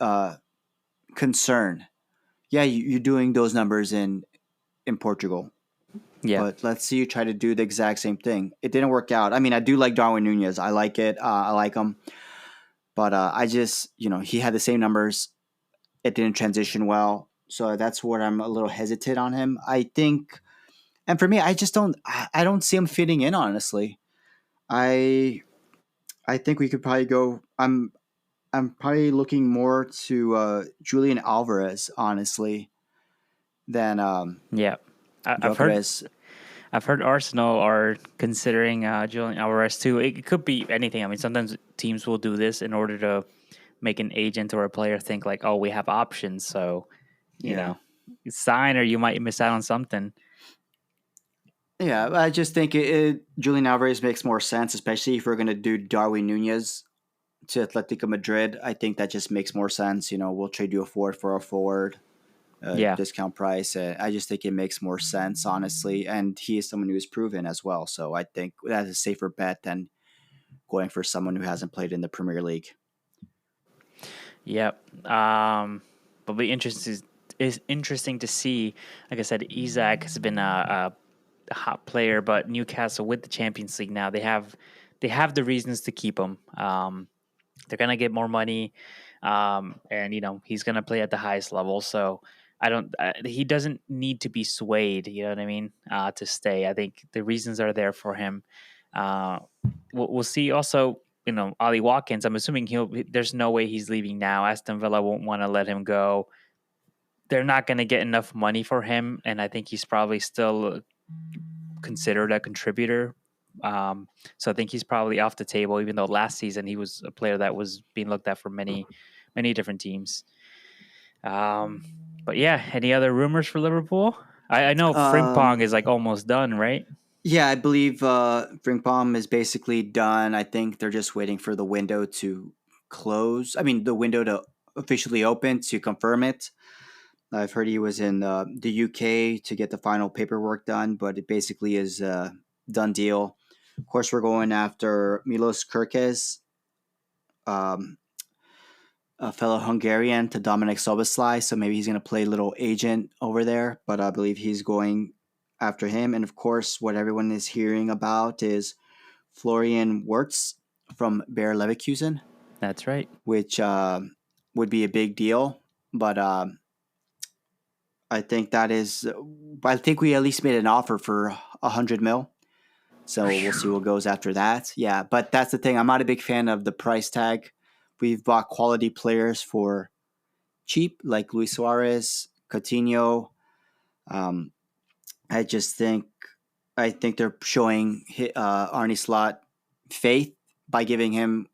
uh, concern. Yeah, you're doing those numbers in Portugal, yeah, but let's see you try to do the exact same thing. It didn't work out. I mean, I do like Darwin Nunez. I like it. I like him, but I just he had the same numbers. It didn't transition well, so that's where I'm a little hesitant on him. I think, and for me, I just don't. I don't see him fitting in. Honestly, I I think we could probably go. I'm probably looking more to Julian Alvarez, honestly, than yeah. I've heard Gyökeres. Arsenal are considering Julian Alvarez too. It could be anything. I mean, sometimes teams will do this in order to make an agent or a player think like, oh, we have options. So you Yeah. know, sign or you might miss out on something. Yeah, I just think Julian Alvarez makes more sense, especially if we're going to do Darwin Nunez to Atletico Madrid. I think that just makes more sense. We'll trade you a forward for a forward, Yeah, discount price. I just think it makes more sense, honestly. And he is someone who is proven as well. So I think that's a safer bet than going for someone who hasn't played in the Premier League. yep. But be interesting is interesting to see. Like I said, Isaac has been a hot player, but Newcastle with the Champions League now they have the reasons to keep him. They're gonna get more money, and he's gonna play at the highest level. So I don't. He doesn't need to be swayed. You know what I mean? To stay, I think the reasons are there for him. Uh, we'll see. Also, Ollie Watkins. I'm assuming there's no way he's leaving now. Aston Villa won't want to let him go. They're not going to get enough money for him, and I think he's probably still considered a contributor. So I think he's probably off the table, even though last season he was a player that was being looked at for many different teams. Um, but yeah, any other rumors for Liverpool? I know Frimpong is Um, like almost done, right? yeah, I believe Frimpong is basically done. I think they're just waiting for the window to close. I mean, the window to officially open to confirm it. I've heard he was in the UK to get the final paperwork done, but it basically is a done deal. Of course, we're going after Milos Kerkez, um, a fellow Hungarian, to Dominic Soboslai. So maybe he's going to play little agent over there, but I believe he's going after him. And of course, what everyone is hearing about is Florian Wirtz from Bayer Leverkusen, That's right. which would be a big deal. But I think that is. I think we at least made an offer for 100 mil. So we'll see what goes after that. Yeah, but that's the thing. I'm not a big fan of the price tag. We've bought quality players for cheap, like Luis Suarez, Coutinho. Um, I just think they're showing Arnie Slot faith by giving him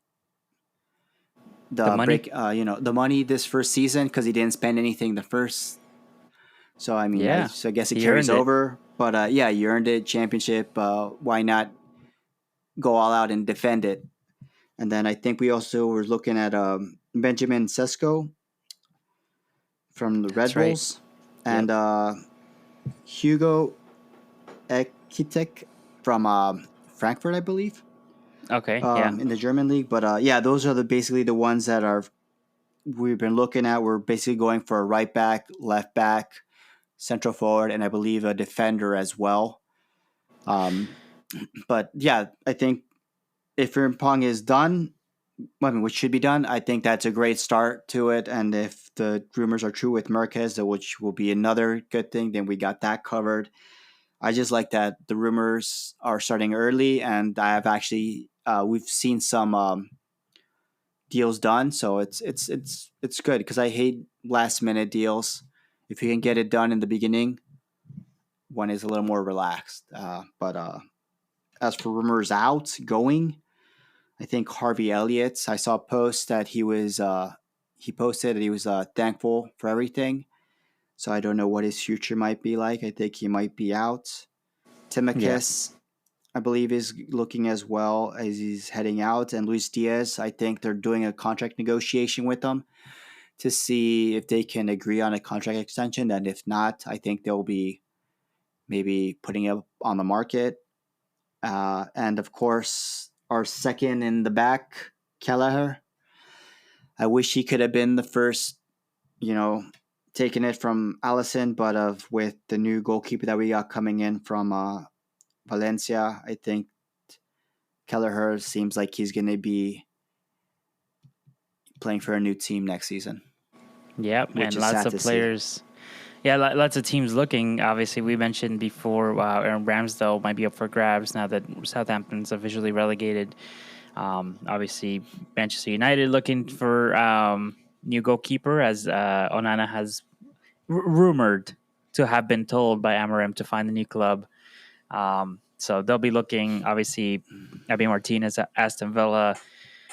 The the money. break. The money this first season because he didn't spend anything the first. So I mean, Yeah, I guess it he carries earned it. over. But yeah, you earned it, championship. Why not go all out and defend it? And then I think we also were looking at Benjamin Sesko from the Red That's right. Bulls Yep. and Hugo Ekitek from Frankfurt, I believe. Okay. Yeah. in the German league. But yeah, those are the basically the ones that are we've been looking at. We're basically going for a right back, left back, central forward, and I believe a defender as well. Um, but yeah, I think if Pong is done, I mean, which should be done, I think that's a great start to it. And if the rumors are true with Marquez, which will be another good thing, then we got that covered. I just like that the rumors are starting early, and I have actually we've seen some deals done, so it's good because I hate last minute deals. If you can get it done in the beginning, one is a little more relaxed. But as for rumors out going, I think Harvey Elliott. I saw a post that he posted that he was thankful for everything. So I don't know what his future might be like. I think he might be out. Yeah. Timakis, I believe, is looking as well as he's heading out. And Luis Diaz, I think they're doing a contract negotiation with him to see if they can agree on a contract extension. And if not, I think they'll be maybe putting it on the market. And of course, our second in the back, Kelleher. I wish he could have been the first, you know, taking it from Allison, but with the new goalkeeper that we got coming in from Valencia, I think Kelleher seems like he's going to be playing for a new team next season, Yep. which And is lots sad of to see. players. Yeah, lots of teams looking. Obviously, we mentioned before Aaron Ramsdale might be up for grabs now that Southampton's officially relegated. Obviously, Manchester United looking for new goalkeeper, as Onana has rumored to have been told by Amorim to find a new club. So they'll be looking. Obviously, Abby Martinez at Aston Villa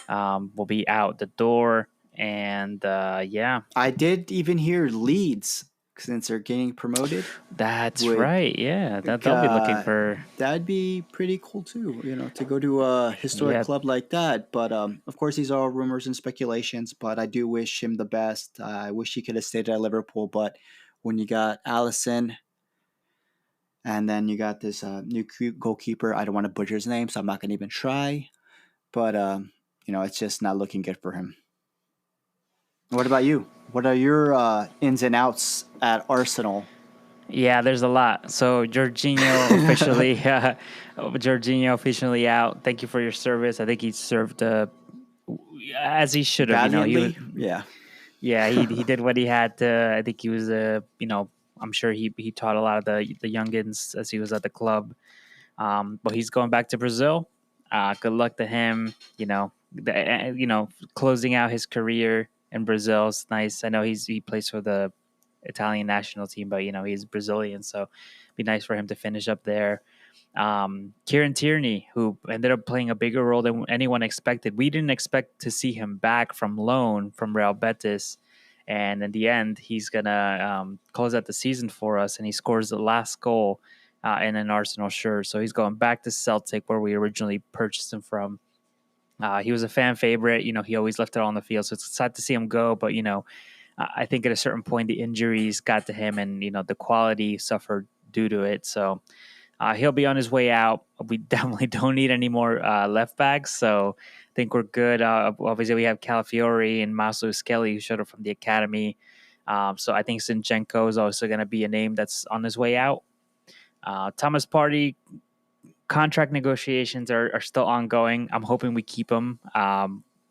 will be out the door, and yeah, I did even hear Leeds since they're getting promoted that's would right. Yeah, they'll be looking for. that'd be pretty cool too, to go to a historic Yeah, club like that. But of course, these are all rumors and speculations. But I do wish him the best. I wish he could have stayed at Liverpool. But when you got Allison and then you got this new goalkeeper, I don't want to butcher his name, so I'm not going to even try. But it's just not looking good for him. What about you? What are your ins and outs at Arsenal? yeah. There's a lot. So Jorginho officially, Jorginho officially out. Thank you for your service. I think he served as he should have. He was. Valiantly, yeah. Yeah, he did what he had to. I think he was I'm sure he taught a lot of the youngins as he was at the club. But he's going back to Brazil. Good luck to him. Closing out his career in Brazil is nice. I know he plays for the Italian national team, but he's Brazilian, so it'd be nice for him to finish up there. Kieran Tierney, who ended up playing a bigger role than anyone expected. We didn't expect to see him back from loan from Real Betis. And in the end, he's going to close out the season for us. And he scores the last goal in an Arsenal shirt. So he's going back to Celtic, where we originally purchased him from. He was a fan favorite. He always left it all on the field. So it's sad to see him go. But, I think at a certain point, the injuries got to him and, the quality suffered due to it. So he'll be on his way out. We definitely don't need any more left backs, so I think we're good. Obviously, we have Calafiori and Masu Skelly, who showed up from the academy. So I think Zinchenko is also going to be a name that's on his way out. Thomas Partey, contract negotiations are still ongoing. I'm hoping we keep him.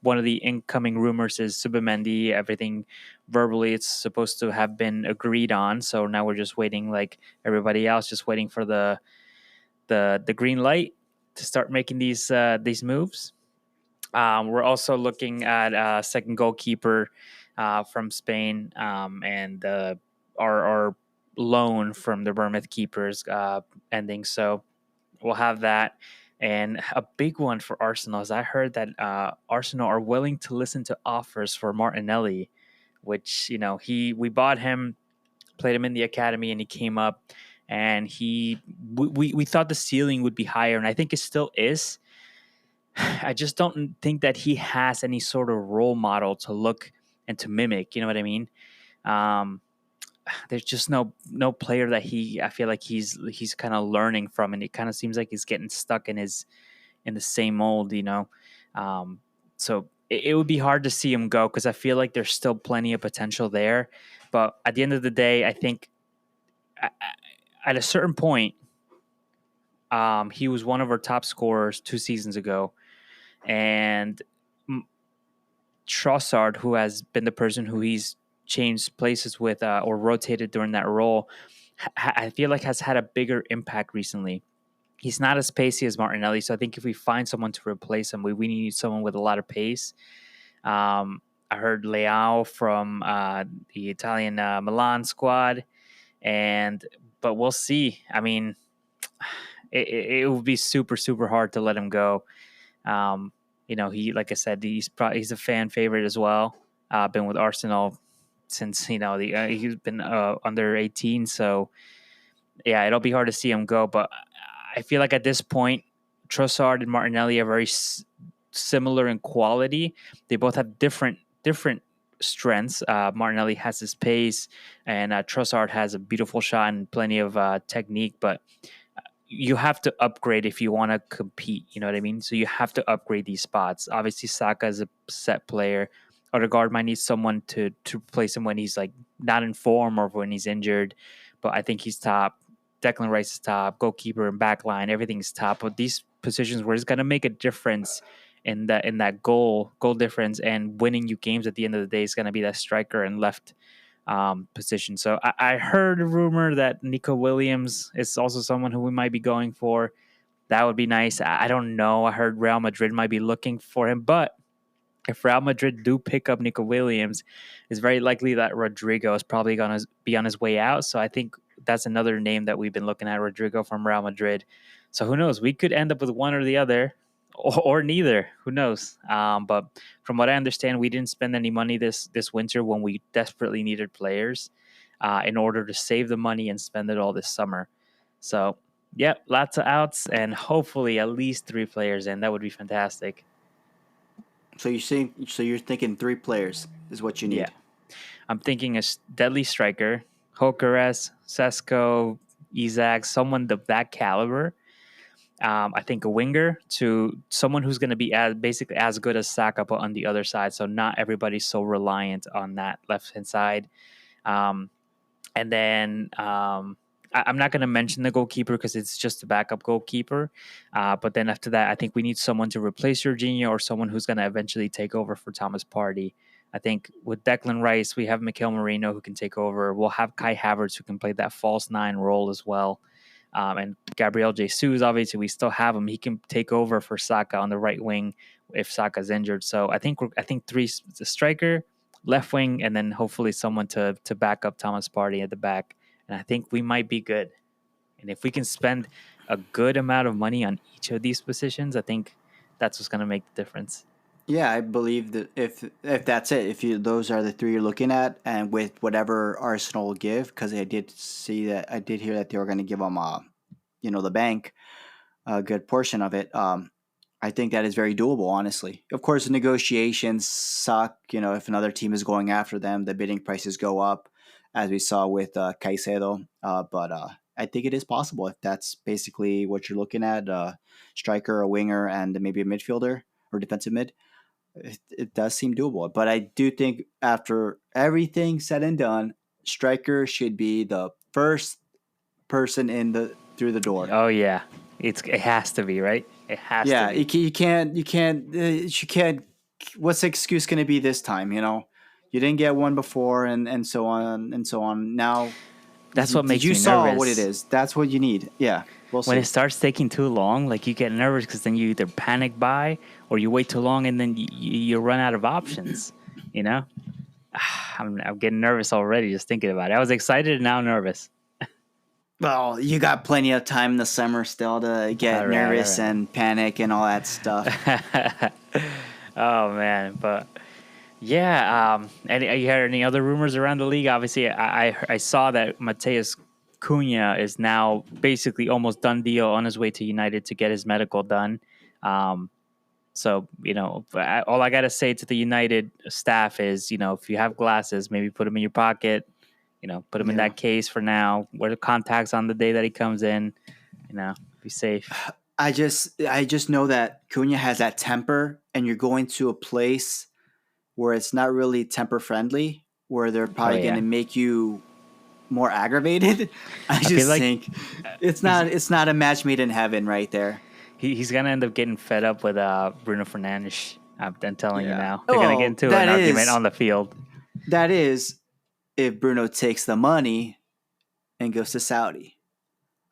One of the incoming rumors is Subamendi. Everything verbally, it's supposed to have been agreed on. So now we're just waiting, like everybody else, just waiting for the green light to start making these moves. We're also looking at a second goalkeeper from Spain, and our loan from the Bournemouth keepers ending. So we'll have that. And a big one for Arsenal is I heard that Arsenal are willing to listen to offers for Martinelli, which we bought him, played him in the academy, and he came up. And we thought the ceiling would be higher, and I think it still is. I just don't think that he has any sort of role model to look and to mimic. You know what I mean? Um, there's just no player that I feel like he's kind of learning from, and it kind of seems like he's getting stuck in in the same mold, you know. Um, so it would be hard to see him go because I feel like there's still plenty of potential there. But at the end of the day, I think at a certain point, he was one of our top scorers 2 seasons ago, and Trossard, who has been the person who he's changed places with or rotated during that role, I feel like has had a bigger impact recently. He's not as pacey as Martinelli, so I think if we find someone to replace him, we need someone with a lot of pace. I heard Leao from the Italian Milan squad, and but we'll see. I mean, it would be super hard to let him go. You know, he, like I said, he's a fan favorite as well. Been with Arsenal since, you know, he's been under 18, so yeah, it'll be hard to see him go. But I feel like at this point, Trossard and Martinelli are very similar in quality. They both have different strengths. Martinelli has his pace, and Trossard has a beautiful shot and plenty of technique. But you have to upgrade if you want to compete. You know what I mean? So you have to upgrade these spots. Obviously, Saka is a set player. Odegaard might need someone to replace him when he's like not in form or when he's injured. But I think he's top. Declan Rice is top. Goalkeeper and backline, everything's top. But these positions where it's going to make a difference in that goal difference and winning you games at the end of the day is going to be that striker and left position. So I heard a rumor that Nico Williams is also someone who we might be going for. That would be nice. I don't know. I heard Real Madrid might be looking for him, but if Real Madrid do pick up Nico Williams, it's very likely that Rodrigo is probably going to be on his way out. So I think that's another name that we've been looking at, Rodrigo from Real Madrid. So who knows? We could end up with one or the other, or neither. Who knows? But from what I understand, we didn't spend any money this winter when we desperately needed players in order to save the money and spend it all this summer. So, yeah, lots of outs and hopefully at least 3 players in. That would be fantastic. So you're thinking 3 players is what you need. Yeah. I'm thinking a deadly striker, Jokeres, Sesko, Isaac, someone of that caliber. I think a winger to someone who's going to be basically as good as Saka, but on the other side. So not everybody's so reliant on that left hand side. And then I'm not going to mention the goalkeeper because it's just a backup goalkeeper. But then after that, I think we need someone to replace Jorginho or someone who's going to eventually take over for Thomas Partey. I think with Declan Rice, we have Mikel Merino who can take over. We'll have Kai Havertz who can play that false 9 role as well. And Gabriel Jesus, obviously, we still have him. He can take over for Saka on the right wing if Saka's injured. So I think 3 the striker, left wing, and then hopefully someone to back up Thomas Partey at the back. And I think we might be good. And if we can spend a good amount of money on each of these positions, I think that's what's going to make the difference. Yeah, I believe that if that's it, if those are the 3 you're looking at, and with whatever Arsenal will give, because I did hear that they were going to give them, the bank, a good portion of it. I think that is very doable, honestly. Of course, the negotiations suck. If another team is going after them, the bidding prices go up, as we saw with Caicedo. But I think it is possible if that's basically what you're looking at: striker, a winger, and maybe a midfielder or defensive mid. It does seem doable. But I do think after everything said and done, striker should be the first person through the door. Oh yeah, it has to be, right. It has to be. Yeah, you can't. What's the excuse going to be this time? You didn't get one before, and so on and so on. Now, that's what makes me nervous. You saw what it is. That's what you need. Yeah. When it starts taking too long, like you get nervous because then you either panic buy or you wait too long and then you run out of options. I'm getting nervous already just thinking about it. I was excited and now nervous. Well, you got plenty of time in the summer still to get nervous and panic and all that stuff. Oh man, but yeah. And you heard any other rumors around the league? Obviously, I saw that Mateus Cunha is now basically almost done deal on his way to United to get his medical done. So, all I got to say to the United staff is, if you have glasses, maybe put them in your pocket, put them in that case for now, wear the contacts on the day that he comes in, be safe. I just know that Cunha has that temper, and you're going to a place where it's not really temper friendly, where they're Oh probably going yeah, to make you more aggravated. I I feel just like think it's he's not a match made in heaven right there. he's gonna end up getting fed up with Bruno Fernandes. I'm telling you Yeah. now, they're gonna get Oh, into an argument on the field. that is if Bruno takes the money and goes to Saudi.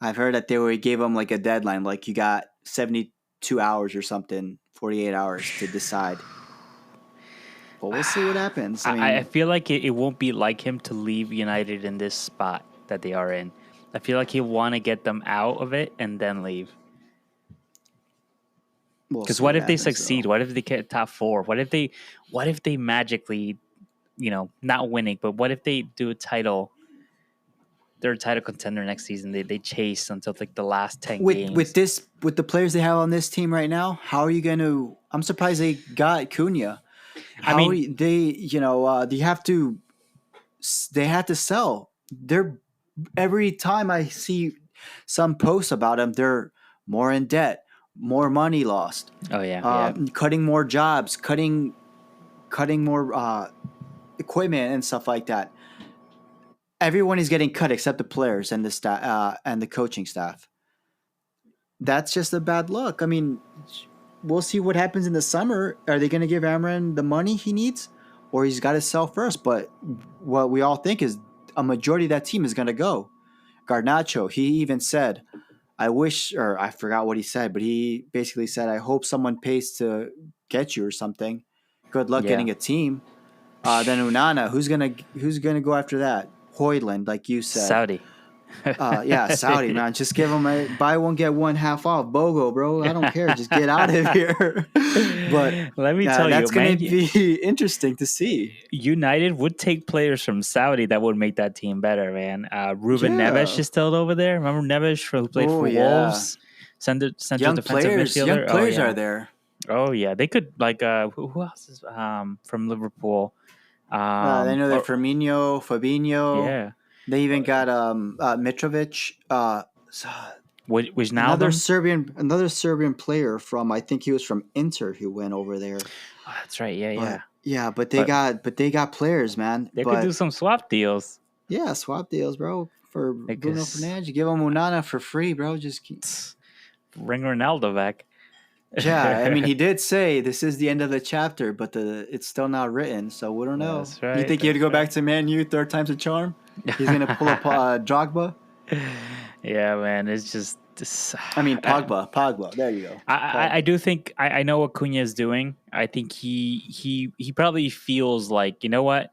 I've heard that gave him like a deadline, like you got 72 hours or something, 48 hours to decide. But we'll see what happens. I I mean, feel like it won't be like him to leave United in this spot that they are in. I feel like he'll want to get them out of it and then leave. we'll Because see what what if they happens succeed? though. What if they get top four? What if they magically, not winning, but what if they do a title? They're a title contender next season. They chase until like the last 10 With games. the players they have on this team right now, how are you going to? I'm surprised they got Cunha. I mean, They they had to sell. They're every time I see some posts about them, they're more in debt, more money lost, oh yeah, yeah. cutting more jobs, cutting more equipment and stuff like that. Everyone is getting cut except the players and the staff and the coaching staff. That's just a bad look. I mean, we'll see what happens in the summer. Are they going to give Amran the money he needs, or he's got to sell first? But what we all think is a majority of that team is going to go. Garnacho, he even said, "I wish," or I forgot what he said, but he basically said, "I hope someone pays to get you or something. Good luck Yeah. getting a team." Then Unana, who's gonna go after that? Hoyland, like you said. Saudi. Yeah, Saudi man, just give them a buy one get one half off BOGO, bro. I don't care, just get out of here. But Let me tell you, that's gonna man, be interesting to see. United would take players from Saudi that would make that team better, man. Ruben Neves Yeah. is still over there. Remember Neves who played Oh for yeah. Wolves, central defensive Young midfielder. Oh players are yeah, there. oh yeah. They could like who else is from Liverpool? I know that Or Firmino, Fabinho. yeah, They even got Mitrovic. Wijnaldum. Another Serbian player from I think he was from Inter who went over there. Oh, that's right. Yeah, yeah. But yeah, But but they got players, man. they could do But some swap deals. yeah, swap deals, bro. For Bruno Because Fernandes, you give him Unana for free, bro. bring Ronaldo back. Yeah. I mean, he did say this is the end of the chapter, but it's still not written, so we don't know. That's You right. think he'd That's go back right. to Man U third time's a charm? He's gonna pull up Drogba. Yeah, man. It's just this. I mean Pogba. There you go. I Pogba. do think I know what Cunha is doing. I think he probably feels like, you know what,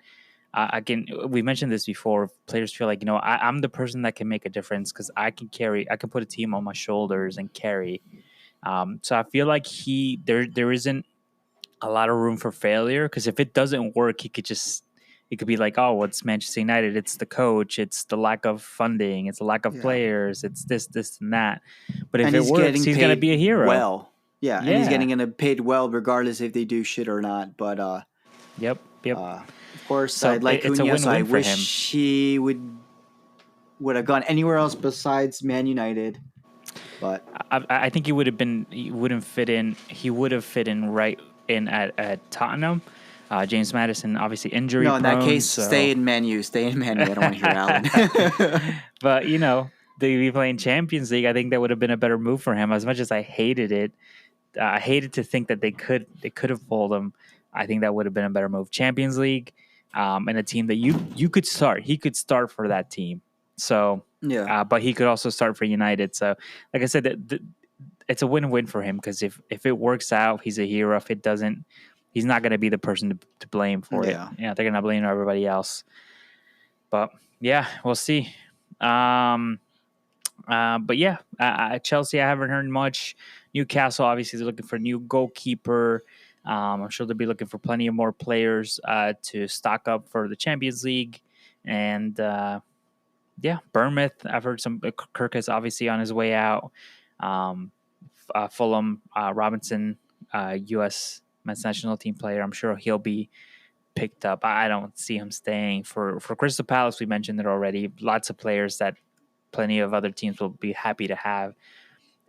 I can. We mentioned this before. Players feel like, I'm the person that can make a difference because I can put a team on my shoulders and carry. So I feel like there isn't a lot of room for failure because if it doesn't work, it could be like, oh, well, it's Manchester United, it's the coach, it's the lack of funding, it's the lack of Yeah. players, it's this, and that. But if And it he's works, getting he's gonna paid be a hero. well. Yeah, and he's Yeah. getting paid well regardless if they do shit or not. But Yep. Yep. of course, So I'd like it's a Cunha, so I win-win for him. wish he would have gone anywhere else besides Man United. But I think he would have been. He wouldn't fit in. He would have fit in right in at Tottenham. James Madison obviously injury no, in that prone. case, So, stay in Man U. Stay in Man U. I don't want to hear Alan. but they be playing Champions League. I think that would have been a better move for him. As much as I hated it, I hated to think that they could have pulled him. I think that would have been a better move. Champions League, and a team that you could start. He could start for that team. So, Yeah. but he could also start for United. So, like I said, it's a win-win for him because if it works out, he's a hero. If it doesn't, he's not going to be the person to blame for it. Yeah. Yeah, they're going to blame everybody else. But yeah, we'll see. But yeah, Chelsea, I haven't heard much. Newcastle, obviously, they're looking for a new goalkeeper. I'm sure they'll be looking for plenty of more players to stock up for the Champions League. And yeah, Bournemouth, I've heard some. Kirk is obviously on his way out. Fulham, Robinson, U.S. men's national team player. I'm sure he'll be picked up. I don't see him staying. For Crystal Palace, we mentioned it already. Lots of players that plenty of other teams will be happy to have.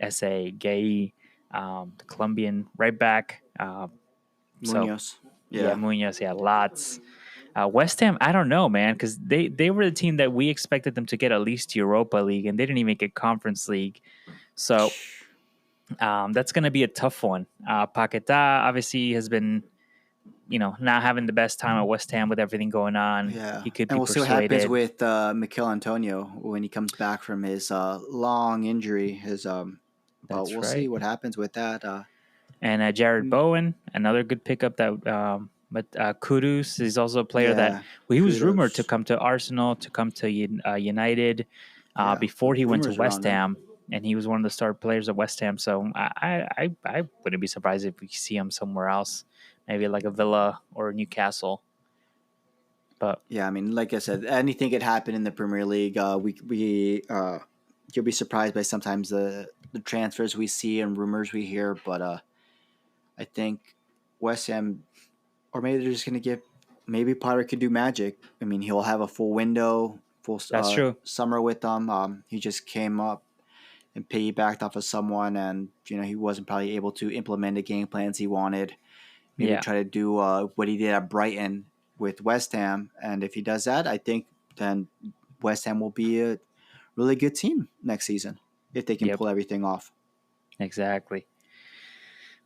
S.A. Gay, the Colombian right back. So Munoz. yeah, Yeah. Munoz, yeah, lots. West Ham, I don't know, man, because they were the team that we expected them to get at least Europa League, and they didn't even get Conference League. So that's going to be a tough one. Paquetá obviously has been, not having the best time at West Ham with everything going on. Yeah. He could And be we'll see what happens persuaded. with Mikel Antonio when he comes back from his long injury. But That's we'll see right. what happens with that. And Jared Mm, Bowen, another good pickup. But Kudus is also a player that yeah. he was rumored to Kudos. come to Arsenal, to come to United Yeah. before he went to Rumors West around him. Ham, and he was one of the star players at West Ham. So I wouldn't be surprised if we see him somewhere else, maybe like a Villa or Newcastle. But Yeah, I mean, like I said, anything could happen in the Premier League. You'll be surprised by sometimes the transfers we see and rumors we hear. But I think West Ham, or maybe they're just gonna give. Maybe Potter could do magic. I mean, he'll have a full window, full that's true. summer with them. He just came up and piggybacked off of someone, and he wasn't probably able to implement the game plans he wanted. Maybe Yeah. try to do what he did at Brighton with West Ham. And if he does that, I think then West Ham will be a really good team next season if they can Yep. pull everything off. Exactly.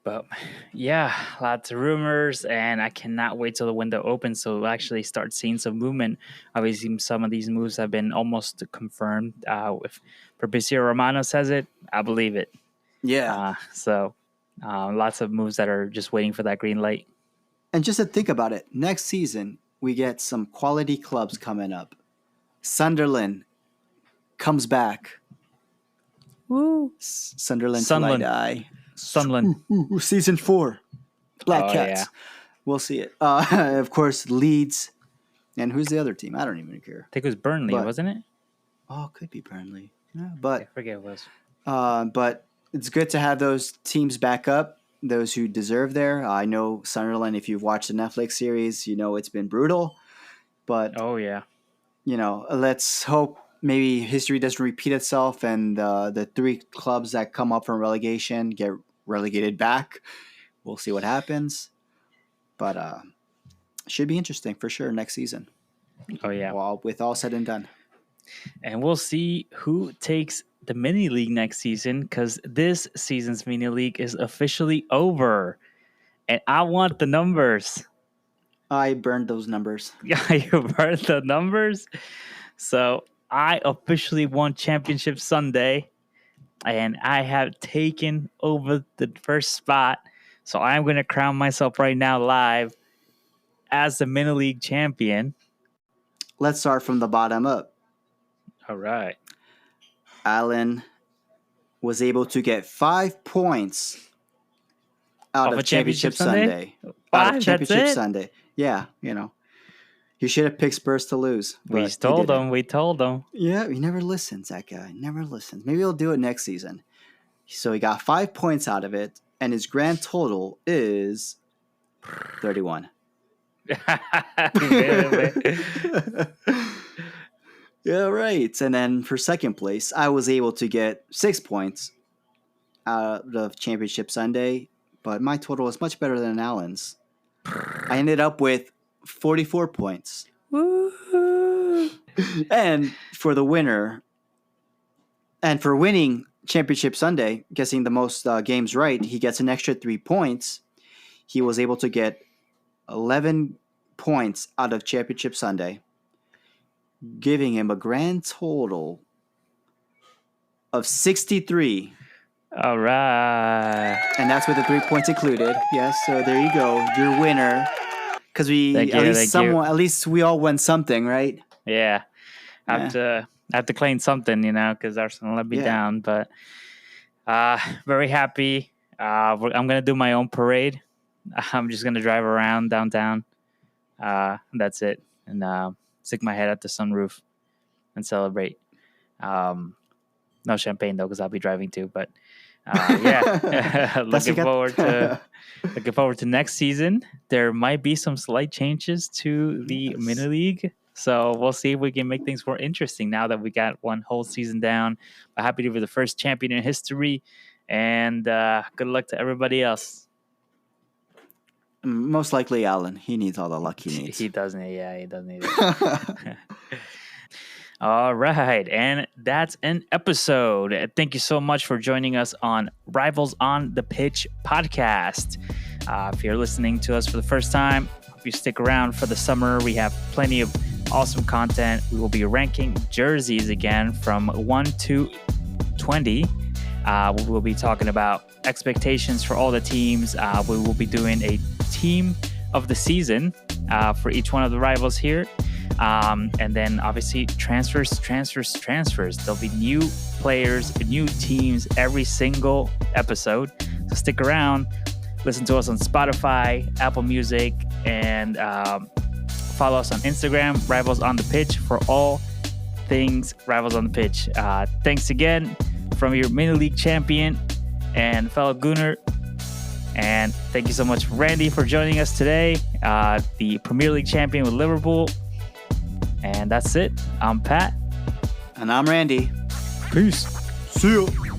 But yeah, lots of rumors, and I cannot wait till the window opens so we'll actually start seeing some movement. Obviously, some of these moves have been almost confirmed. If Fabricio Romano says it, I believe it. Yeah. So lots of moves that are just waiting for that green light. And just to think about it, next season we get some quality clubs coming up. Sunderland comes back. Woo! Sunderland till I Sunland. die. Sunland. Season 4. Black Oh, Cats. yeah. We'll see it. Of course, Leeds. And who's the other team? I don't even care. I think it was Burnley, But- wasn't it? Oh, it could be Burnley. Yeah, I but forget what it but it's good to have those teams back up, those who deserve there. I know Sunderland, if you've watched the Netflix series, it's been brutal. But, was. Oh, yeah. Let's hope maybe history doesn't repeat itself and the 3 clubs that come up from relegation get relegated back. We'll see what happens. But should be interesting for sure next season. Oh, yeah. Well, with all said and done. And we'll see who takes the mini league next season, because this season's mini league is officially over. And I want the numbers. I burned those numbers. Yeah, you heard the numbers. So I officially won Championship Sunday, and I have taken over the first spot. So I'm going to crown myself right now live as the mini league champion. Let's start from the bottom up. All right. Alan was able to get 5 points out Of of a Championship Championship Sunday? Sunday. Out 5? of That's Championship it? Sunday. Yeah, He should have picked Spurs to lose. We but he told didn't. him. We told him. Yeah, he never listens, that guy. Never listens. Maybe he'll do it next season. So he got 5 points out of it, and his grand total is 31. Yeah, right. And then for second place, I was able to get 6 points out of Championship Sunday, but my total was much better than Alan's. I ended up with 44 points. And for the winner, and for winning Championship Sunday, guessing the most games right, he gets an extra 3 points. He was able to get 11 points out of Championship Sunday, giving him a grand total of 63. All right. And that's with the 3 points included. Yes, so there you go, your winner. Because Thank you, thank you. at least we all won something, right? Yeah. I have to claim something, because Arsenal let me Yeah. down. But very happy. I'm going to do my own parade. I'm just going to drive around downtown. That's it. And stick my head at the sunroof and celebrate. No champagne, though, because I'll be driving too. But yeah, looking forward to next season. There might be some slight changes to the mini league. So we'll see if we can make things more interesting now that we got one whole season down. But happy to be the first champion in history, and good luck to everybody else. Most likely Alan. He needs all the luck he needs. He doesn't. Yeah, he doesn't need it. All right. And that's an episode. Thank you so much for joining us on Rivals on the Pitch podcast. If you're listening to us for the first time, hope you stick around for the summer. We have plenty of awesome content. We will be ranking jerseys again from 1 to 20. We will be talking about expectations for all the teams. We will be doing a team of the season for each one of the rivals here. And then obviously transfers. There'll be new players, new teams every single episode. So stick around, listen to us on Spotify, Apple Music, and follow us on Instagram, Rivals on the Pitch, for all things Rivals on the Pitch. Thanks again from your mini league champion and fellow Gooner. And thank you so much, Randy, for joining us today, the Premier League champion with Liverpool. And that's it. I'm Pat. And I'm Randy. Peace. See you.